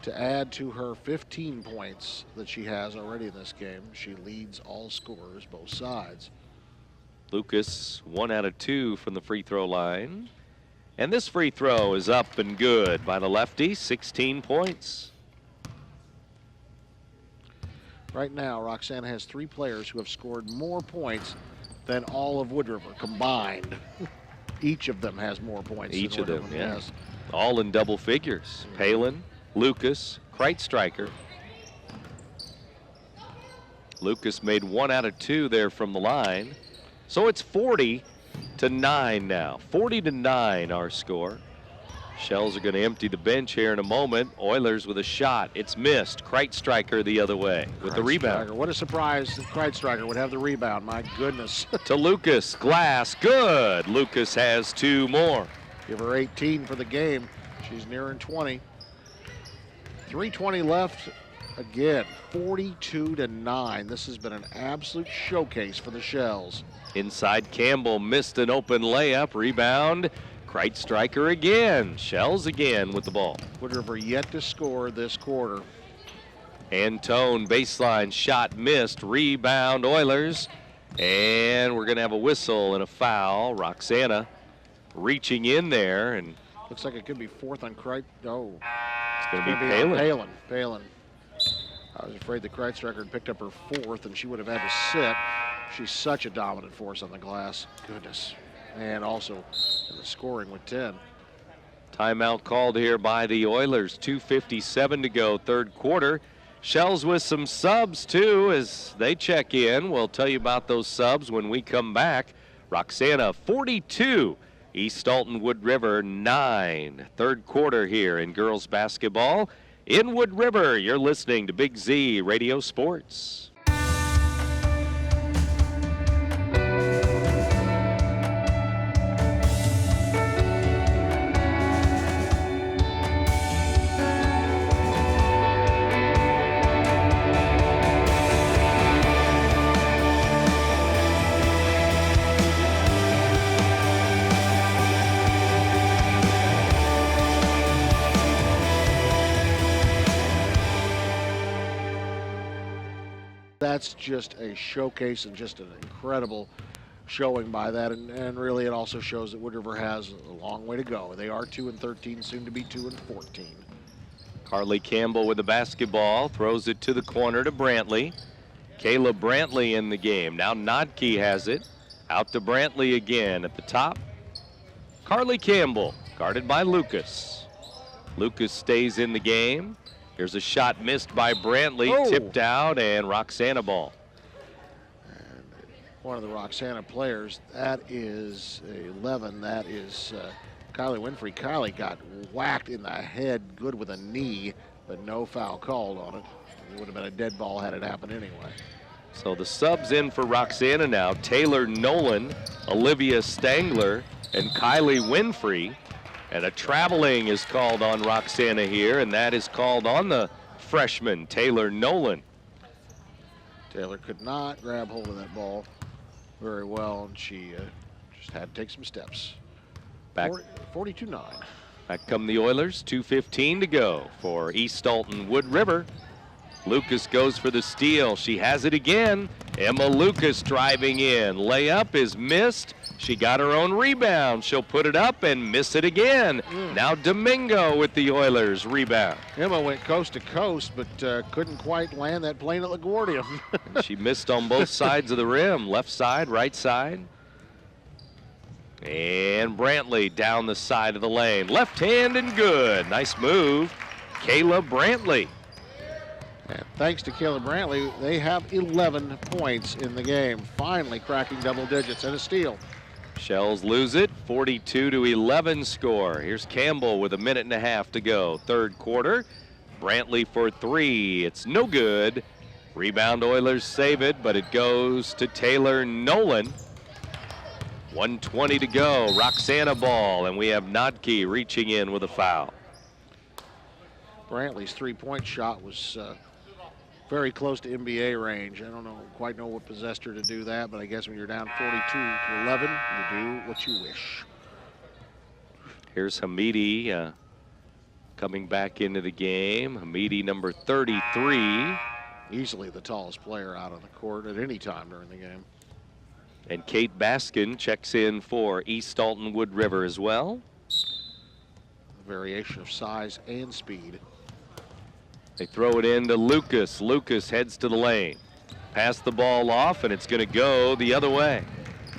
to add to her 15 points that she has already in this game. She leads all scorers, both sides. Lucas 1 out of 2 from the free throw line. And this free throw is up and good by the lefty, 16 points. Right now, Roxana has 3 players who have scored more points than all of Wood River combined. Each of them has more points. Each than of them, Wood River yeah. has. All in double figures. Palin, Lucas, Kreitstreicher. Lucas made 1 out of 2 there from the line. So it's 40-9 now. 40-9 our score. Shells are going to empty the bench here in a moment. Oilers with a shot. It's missed. Kreitstreicher the other way with the rebound. What a surprise that Kreitstreicher would have the rebound. My goodness. To Lucas. Glass. Good. Lucas has 2 more. Give her 18 for the game. She's nearing 20. 3:20 left. Again, 42-9. This has been an absolute showcase for the Shells. Inside, Campbell missed an open layup. Rebound. Kreitstreicher again. Shells again with the ball. Wood River yet to score this quarter. Antone, baseline shot missed. Rebound, Oilers. And we're going to have a whistle and a foul. Roxana reaching in there. And looks like it could be fourth on Kreit. Oh, it's going to be Palin. Palin. I was afraid the Kreitstreicher had picked up her 4th and she would have had to sit. She's such a dominant force on the glass. Goodness. And also in the scoring with 10. Timeout called here by the Oilers. 2:57 to go, third quarter. Shells with some subs too as they check in. We'll tell you about those subs when we come back. Roxana 42, East Alton-Wood River 9. Third quarter here in girls basketball. In Wood River, you're listening to Big Z Radio Sports. That's just a showcase and just an incredible showing by that. And really it also shows that Wood River has a long way to go. They are 2-13, soon to be 2-14. Carly Campbell with the basketball, throws it to the corner to Brantley. Kayla Brantley in the game. Now Nodke has it. Out to Brantley again at the top. Carly Campbell, guarded by Lucas. Lucas stays in the game. Here's a shot missed by Brantley, tipped out, and Roxana ball. And one of the Roxana players, that is 11, that is Kylie Winfrey. Kylie got whacked in the head, good with a knee, but no foul called on it. It would have been a dead ball had it happened anyway. So the subs in for Roxana now. Taylor Nolan, Olivia Stangler, and Kylie Winfrey. And a traveling is called on Roxana here, and that is called on the freshman, Taylor Nolan. Taylor could not grab hold of that ball very well, and she just had to take some steps. Back 42-9. Back come the Oilers, 2:15 to go for East Alton-Wood River. Lucas goes for the steal. She has it again. Emma Lucas driving in. Layup is missed. She got her own rebound. She'll put it up and miss it again. Now Domingo with the Oilers rebound. Emma went coast to coast, but couldn't quite land that plane at LaGuardia. She missed on both sides of the rim, left side, right side. And Brantley down the side of the lane. Left hand and good. Nice move. Kayla Brantley. And thanks to Kayla Brantley, they have 11 points in the game, finally cracking double digits and a steal. Shells lose it, 42-11 score. Here's Campbell with 1.5 minutes to go. Third quarter, Brantley for 3. It's no good. Rebound Oilers save it, but it goes to Taylor Nolan. 1:20 to go. Roxana ball, and we have Nodke reaching in with a foul. Brantley's three-point shot was very close to NBA range. I don't quite know what possessed her to do that, but I guess when you're down 42-11, you do what you wish. Here's Hamidi coming back into the game. Hamidi, number 33. Easily the tallest player out on the court at any time during the game. And Kate Baskin checks in for East Alton-Wood River as well. A variation of size and speed. They throw it in to Lucas. Lucas heads to the lane. Pass the ball off, and it's going to go the other way.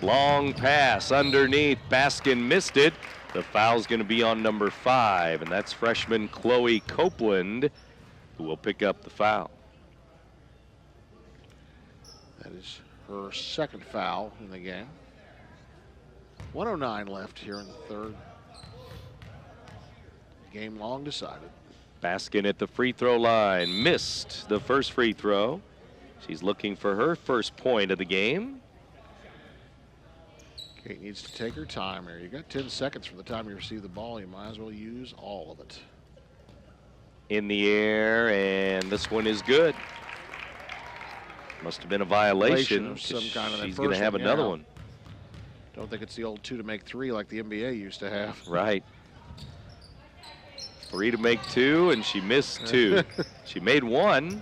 Long pass underneath. Baskin missed it. The foul's going to be on number 5, and that's freshman Chloe Copeland, who will pick up the foul. That is her second foul in the game. 1:09 left here in the third. Game long decided. Baskin at the free throw line. Missed the first free throw. She's looking for her first point of the game. Kate needs to take her time here. You got 10 seconds from the time you receive the ball. You might as well use all of it. In the air, and this one is good. Must have been a violation. Of some kind of that she's going to have another one. Don't think it's the old 2 to make 3 like the NBA used to have. Right. 3 to make 2, and she missed 2. She made 1.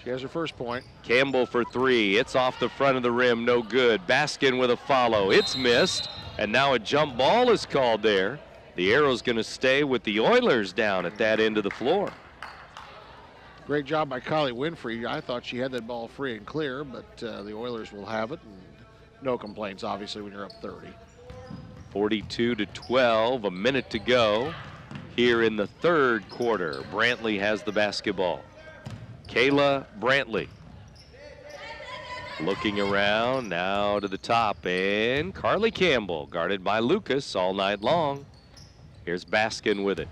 She has her first point. Campbell for 3. It's off the front of the rim, no good. Baskin with a follow. It's missed, and now a jump ball is called there. The arrow's going to stay with the Oilers down at that end of the floor. Great job by Kylie Winfrey. I thought she had that ball free and clear, but the Oilers will have it. And no complaints, obviously, when you're up 30. 42-12, a minute to go here in the third quarter. Brantley has the basketball. Kayla Brantley looking around now to the top, and Carly Campbell guarded by Lucas all night long. Here's Baskin with it.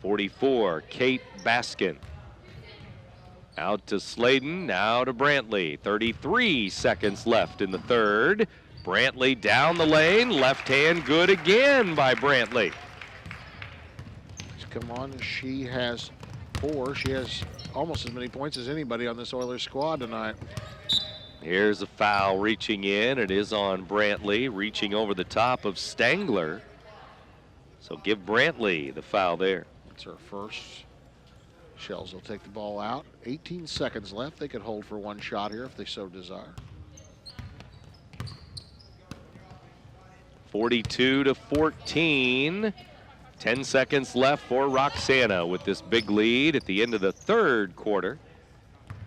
44, Kate Baskin. Out to Sladen, now to Brantley. 33 seconds left in the third. Brantley down the lane, left hand good again by Brantley. Come on, she has 4. She has almost as many points as anybody on this Oilers squad tonight. Here's a foul reaching in. It is on Brantley, reaching over the top of Stangler. So give Brantley the foul there. That's her first. Shells will take the ball out. 18 seconds left. They could hold for one shot here if they so desire. 42-14. 10 seconds left for Roxana with this big lead at the end of the third quarter.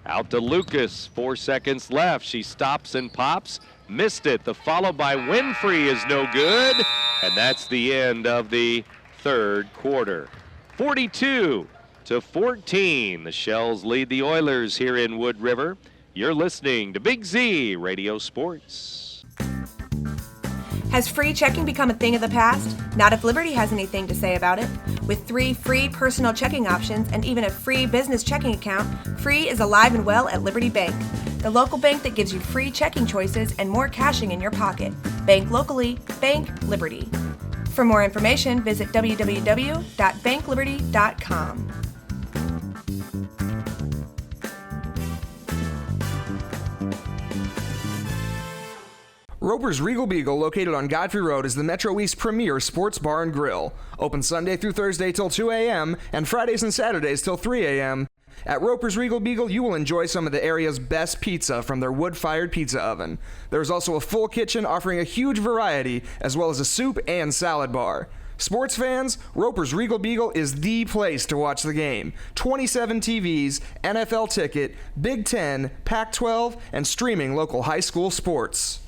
Out to Lucas, 4 seconds left. She stops and pops, missed it. The follow by Winfrey is no good, and that's the end of the third quarter. 42-14, the Shells lead the Oilers here in Wood River. You're listening to Big Z Radio Sports. Has free checking become a thing of the past? Not if Liberty has anything to say about it. With 3 free personal checking options and even a free business checking account, free is alive and well at Liberty Bank, the local bank that gives you free checking choices and more cashing in your pocket. Bank locally, bank Liberty. For more information, visit www.bankliberty.com. Roper's Regal Beagle, located on Godfrey Road, is the Metro East premier sports bar and grill. Open Sunday through Thursday till 2 a.m. and Fridays and Saturdays till 3 a.m. At Roper's Regal Beagle, you will enjoy some of the area's best pizza from their wood-fired pizza oven. There's also a full kitchen offering a huge variety, as well as a soup and salad bar. Sports fans, Roper's Regal Beagle is the place to watch the game. 27 TVs, NFL ticket, Big Ten, Pac-12, and streaming local high school sports.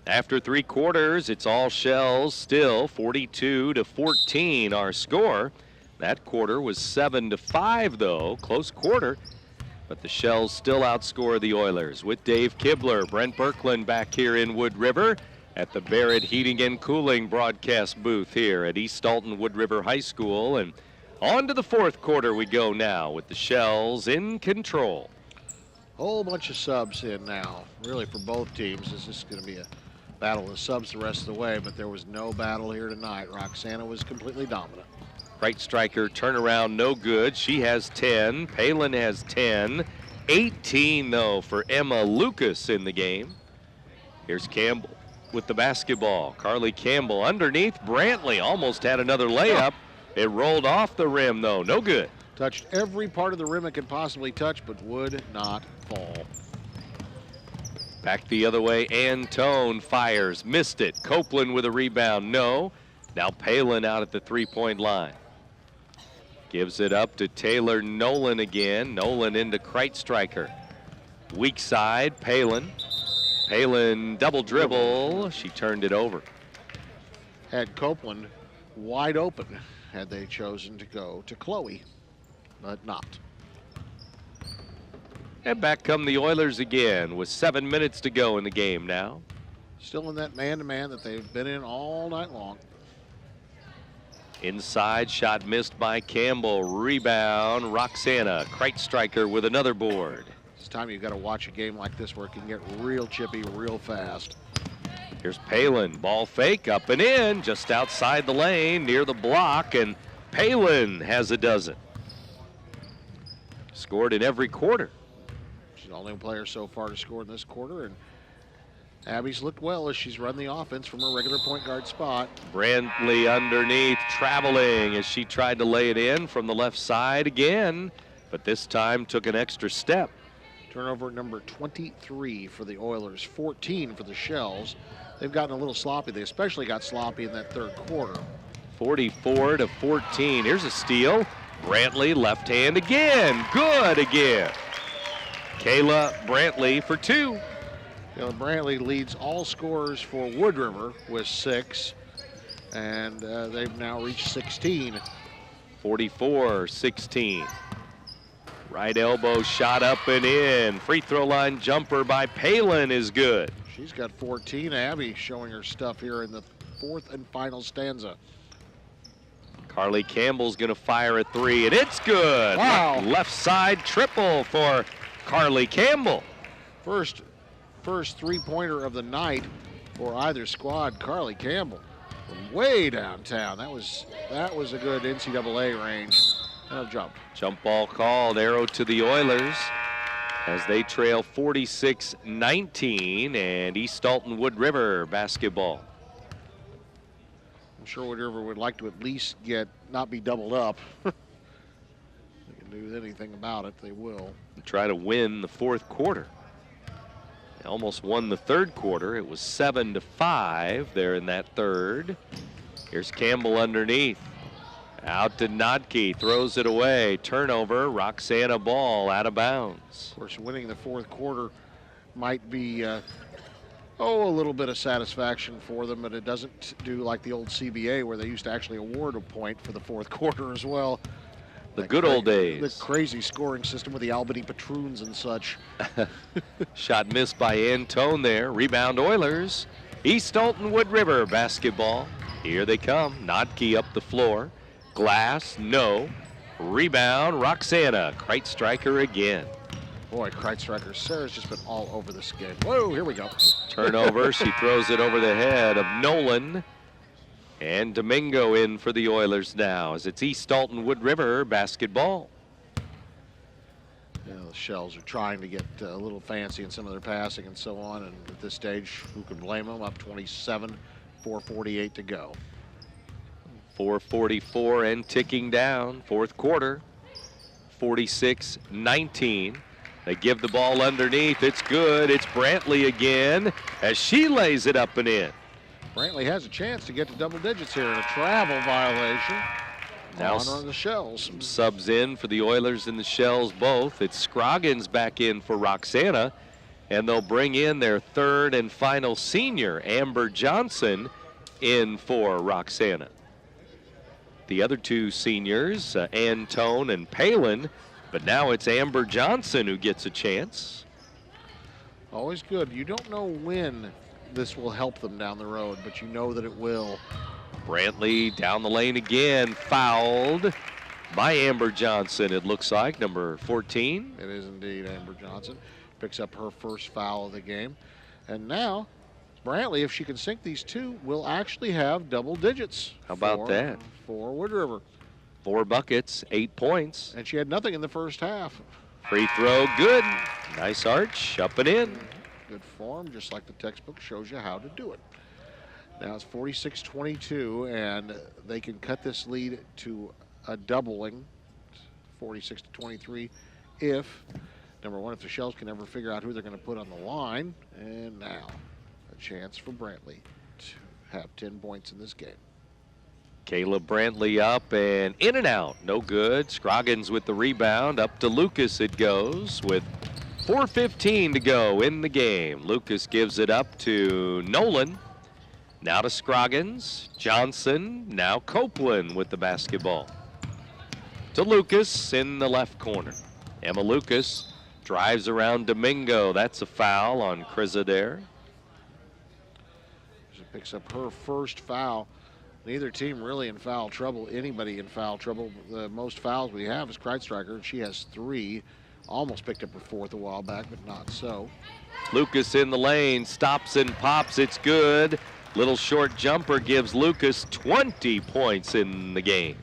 After 3 quarters, it's all Shells, still 42-14 our score. That quarter was 7-5 though, close quarter, but the Shells still outscore the Oilers. With Dave Kibler, Brent Birkland back here in Wood River at the Barrett Heating and Cooling broadcast booth here at East Alton-Wood River High School. And on to the fourth quarter we go now with the Shells in control. Whole bunch of subs in now, really, for both teams. This is going to be a battle of subs the rest of the way, but there was no battle here tonight. Roxana was completely dominant. Right striker turnaround, no good. She has 10. Palin has 10. 18, though, for Emma Lucas in the game. Here's Campbell with the basketball. Carly Campbell underneath. Brantley almost had another layup. It rolled off the rim, though. No good. Touched every part of the rim it could possibly touch, but would not fall. Back the other way, Antone fires, missed it. Copeland with a rebound, no. Now Palin out at the three-point line. Gives it up to Taylor Nolan again. Nolan into Kreitstryker. Weak side, Palin. Palin double dribble. She turned it over. Had Copeland wide open had they chosen to go to Chloe, but not. And back come the Oilers again with 7 minutes to go in the game now. Still in that man-to-man that they've been in all night long. Inside shot missed by Campbell. Rebound, Roxana. Kreitstryker with another board. It's time you've got to watch a game like this where it can get real chippy real fast. Here's Palin. Ball fake up and in, just outside the lane near the block, and Palin has a dozen. Scored in every quarter. She's the only player so far to score in this quarter, and Abby's looked well as she's run the offense from her regular point guard spot. Brantley underneath, traveling as she tried to lay it in from the left side again, but this time took an extra step. Turnover number 23 for the Oilers, 14 for the Shells. They've gotten a little sloppy. They especially got sloppy in that third quarter. 44-14. Here's a steal. Brantley left hand again. Good again. Kayla Brantley for two. Kayla Brantley leads all scorers for Wood River with 6, and they've now reached 16. 44-16. Right elbow shot up and in. Free throw line jumper by Palin is good. She's got 14. Abby showing her stuff here in the fourth and final stanza. Carly Campbell's going to fire a three, and it's good. Wow. Left side triple for Carly Campbell. First three-pointer of the night for either squad. Carly Campbell from way downtown. That was a good NCAA range. Jump. Jump ball called, arrow to the Oilers as they trail 46-19, and East Alton-Wood River basketball. I'm sure Wood River would like to at least not be doubled up. They can do anything about it, they will. Try to win the fourth quarter. They almost won the third quarter. It was 7-5 there in that third. Here's Campbell underneath. Out to Notke, throws it away. Turnover, Roxana ball out of bounds. Of course, winning the fourth quarter might be a little bit of satisfaction for them, but it doesn't do like the old CBA where they used to actually award a point for the fourth quarter as well. The good old days. The crazy scoring system with the Albany Patroons and such. Shot missed by Antone there. Rebound Oilers. East Alton-Wood River basketball. Here they come. Notke up the floor. Glass, no. Rebound, Roxana. Kreitstryker again. Boy, Kreitstryker. Sarah's just been all over this game. Whoa, here we go. Turnover. She throws it over the head of Nolan. And Domingo in for the Oilers now as it's East Alton-Wood River basketball. Yeah, the Shells are trying to get a little fancy in some of their passing and so on. And at this stage, who can blame them? Up 27, 4:48 to go. 4:44 and ticking down. Fourth quarter, 46-19. They give the ball underneath. It's good. It's Brantley again as she lays it up and in. Brantley has a chance to get to double digits here in a travel violation. Now on the Shells. Some subs in for the Oilers and the Shells both. It's Scroggins back in for Roxana, and they'll bring in their third and final senior, Amber Johnson, in for Roxana. The other two seniors, Antone and Palin, but now it's Amber Johnson who gets a chance. Always good. You don't know when this will help them down the road, but you know that it will. Brantley down the lane again, fouled by Amber Johnson, it looks like, number 14. It is indeed Amber Johnson. picks up her first foul of the game. And now, Brantley, if she can sink these two, will actually have double digits. How about that? For Wood River. 4 buckets, 8 points. And she had nothing in the first half. Free throw, good. Nice arch, up and in. Good form, just like the textbook shows you how to do it. Now it's 46-22, and they can cut this lead to a doubling, 46-23, if, number one, if the Shells can ever figure out who they're going to put on the line. And now a chance for Brantley to have 10 points in this game. Caleb Brantley up and in and out, no good. Scroggins with the rebound, up to Lucas it goes with 4:15 to go in the game. Lucas gives it up to Nolan. Now to Scroggins, Johnson, now Copeland with the basketball. To Lucas in the left corner. Emma Lucas drives around Domingo. That's a foul on Crisader. She picks up her first foul. Neither team really in foul trouble. Anybody in foul trouble. The most fouls we have is Kreitstreicher, and she has 3. Almost picked up her 4th a while back, but not so. Lucas in the lane, stops and pops, it's good. Little short jumper gives Lucas 20 points in the game.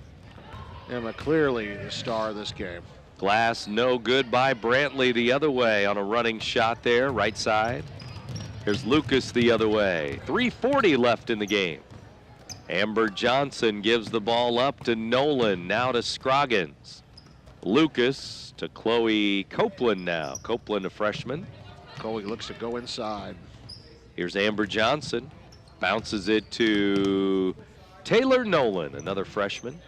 Emma clearly the star of this game. Glass no good by Brantley the other way on a running shot there, right side. Here's Lucas the other way. 3:40 left in the game. Amber Johnson gives the ball up to Nolan, now to Scroggins. Lucas to Chloe Copeland now. Copeland, a freshman. Chloe looks to go inside. Here's Amber Johnson. Bounces it to Taylor Nolan, another freshman.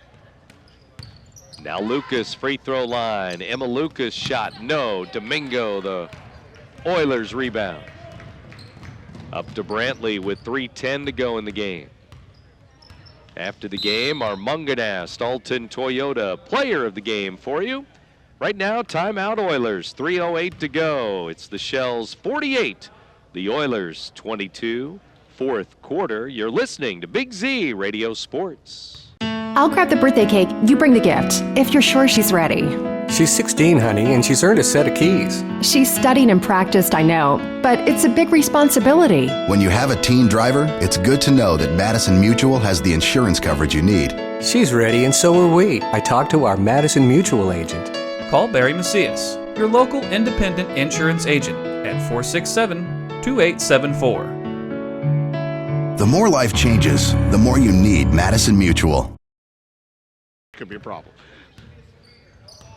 Now Lucas, free throw line. Emma Lucas shot, no. Domingo, the Oilers rebound. Up to Brantley with 3:10 to go in the game. After the game, our Munganast Alton Toyota player of the game for you. Right now, timeout Oilers, 3:08 to go. It's the Shells 48, the Oilers 22. Fourth quarter, you're listening to Big Z Radio Sports. I'll grab the birthday cake, you bring the gift, if you're sure she's ready. She's 16, honey, and she's earned a set of keys. She's studied and practiced, I know, but it's a big responsibility. When you have a teen driver, it's good to know that Madison Mutual has the insurance coverage you need. She's ready, and so are we. I talked to our Madison Mutual agent. Call Barry Macias, your local independent insurance agent, at 467-2874. The more life changes, the more you need Madison Mutual. Could be a problem.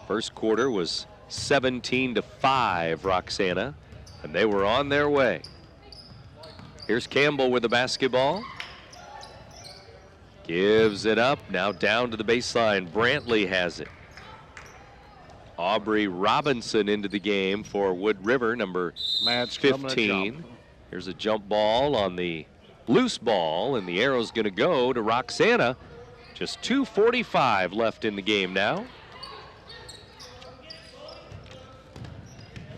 First quarter was 17-5, Roxana, and they were on their way. Here's Campbell with the basketball. Gives it up, now down to the baseline. Brantley has it. Aubrey Robinson into the game for Wood River, number 15. Here's a jump ball on the loose ball, and the arrow's going to go to Roxana. Just 2:45 left in the game now.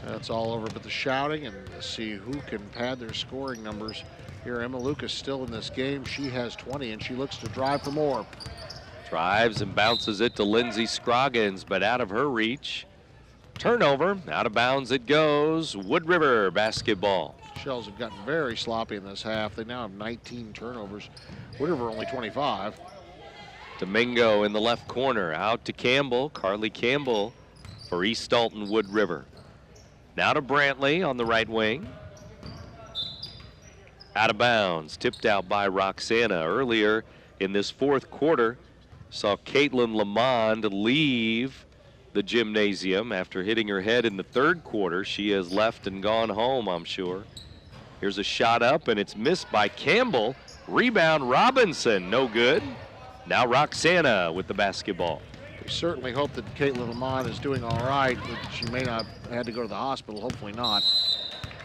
That's all over but the shouting, and let's see who can pad their scoring numbers. Here, Emma Lucas still in this game. She has 20, and she looks to drive for more. Drives and bounces it to Lindsey Scroggins, but out of her reach. Turnover, out of bounds it goes. Wood River basketball. Shells have gotten very sloppy in this half. They now have 19 turnovers. Wood River only 25. Domingo in the left corner, out to Campbell. Carly Campbell for East Alton-Wood River. Now to Brantley on the right wing. Out of bounds, tipped out by Roxana. Earlier in this fourth quarter, saw Caitlin Lamond leave the gymnasium after hitting her head in the third quarter. She has left and gone home, I'm sure. Here's a shot up, and it's missed by Campbell. Rebound Robinson, no good. Now Roxana with the basketball. We certainly hope that Caitlin Lamont is doing all right. That she may not have had to go to the hospital, hopefully not.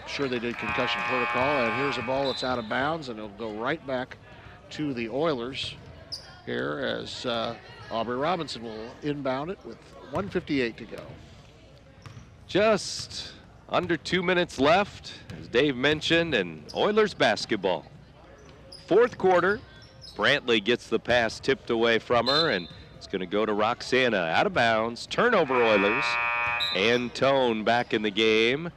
Sure they did concussion protocol, and here's a ball that's out of bounds, and it'll go right back to the Oilers here as Aubrey Robinson will inbound it with 1:58 to go. Just under 2 minutes left, as Dave mentioned, and Oilers basketball. Fourth quarter, Brantley gets the pass tipped away from her, and it's going to go to Roxana. Out of bounds, turnover Oilers. Antone back in the game.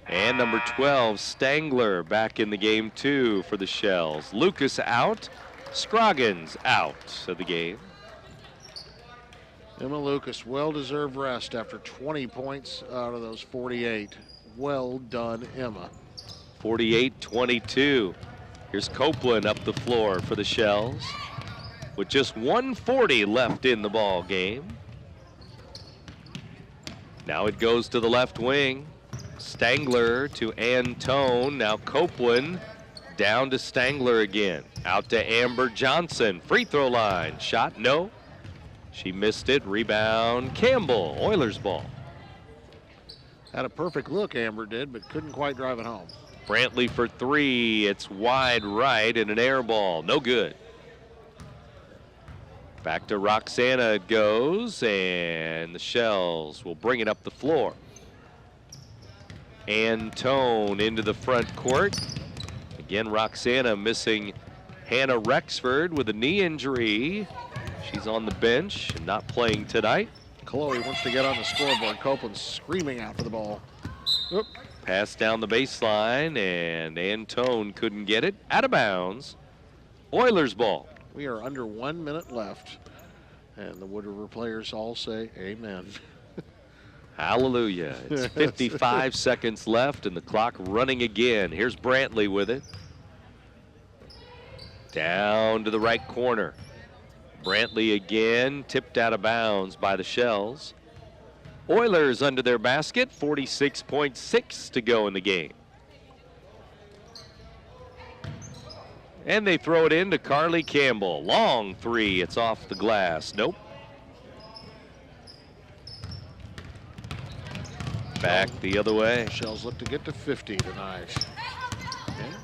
And number 12, Stangler, back in the game too for the Shells. Lucas out, Scroggins out of the game. Emma Lucas, well-deserved rest after 20 points out of those 48. Well done, Emma. 48-22. Here's Copeland up the floor for the Shells with just 1:40 left in the ball game. Now it goes to the left wing. Stangler to Antone. Now Copeland down to Stangler again. Out to Amber Johnson. Free throw line. Shot, no. She missed it. Rebound, Campbell. Oilers ball. Had a perfect look, Amber did, but couldn't quite drive it home. Brantley for three. It's wide right and an air ball. No good. Back to Roxana it goes, and the Shells will bring it up the floor. Antone into the front court. Again, Roxana missing Hannah Rexford with a knee injury. She's on the bench and not playing tonight. Chloe wants to get on the scoreboard. Copeland's screaming out for the ball. Oop. Pass down the baseline, and Antone couldn't get it. Out of bounds. Oilers ball. We are under 1 minute left, and the Wood River players all say amen. Hallelujah. It's 55 seconds left, and the clock running again. Here's Brantley with it. Down to the right corner. Brantley again, tipped out of bounds by the Shells. Oilers under their basket, 46.6 to go in the game. And they throw it in to Carly Campbell. Long three, it's off the glass. Nope. Back the other way. Shells look to get to 50 tonight. Okay.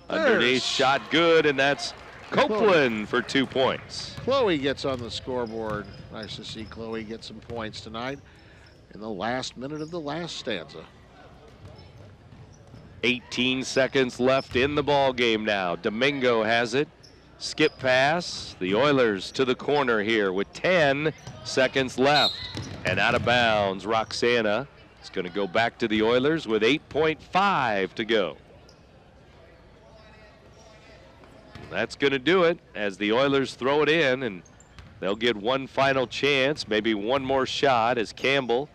Underneath, shot good, and that's Copeland for 2 points. Chloe gets on the scoreboard. Nice to see Chloe get some points tonight in the last minute of the last stanza. 18 seconds left in the ball game now. Domingo has it. Skip pass. The Oilers to the corner here with 10 seconds left. And out of bounds, Roxana is going to go back to the Oilers with 8.5 to go. That's going to do it as the Oilers throw it in, and they'll get one final chance, maybe one more shot as Campbell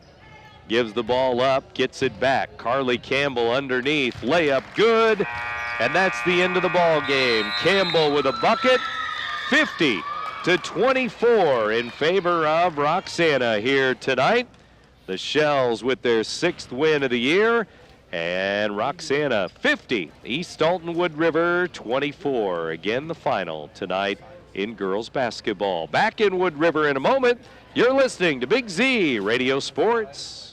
gives the ball up, gets it back. Carly Campbell underneath, layup good, and that's the end of the ball game. Campbell with a bucket, 50-24 in favor of Roxana here tonight. The Shells with their 6th win of the year, and Roxana 50, East Alton-Wood River 24. Again, the final tonight in girls basketball. Back in Wood River in a moment. You're listening to Big Z Radio Sports.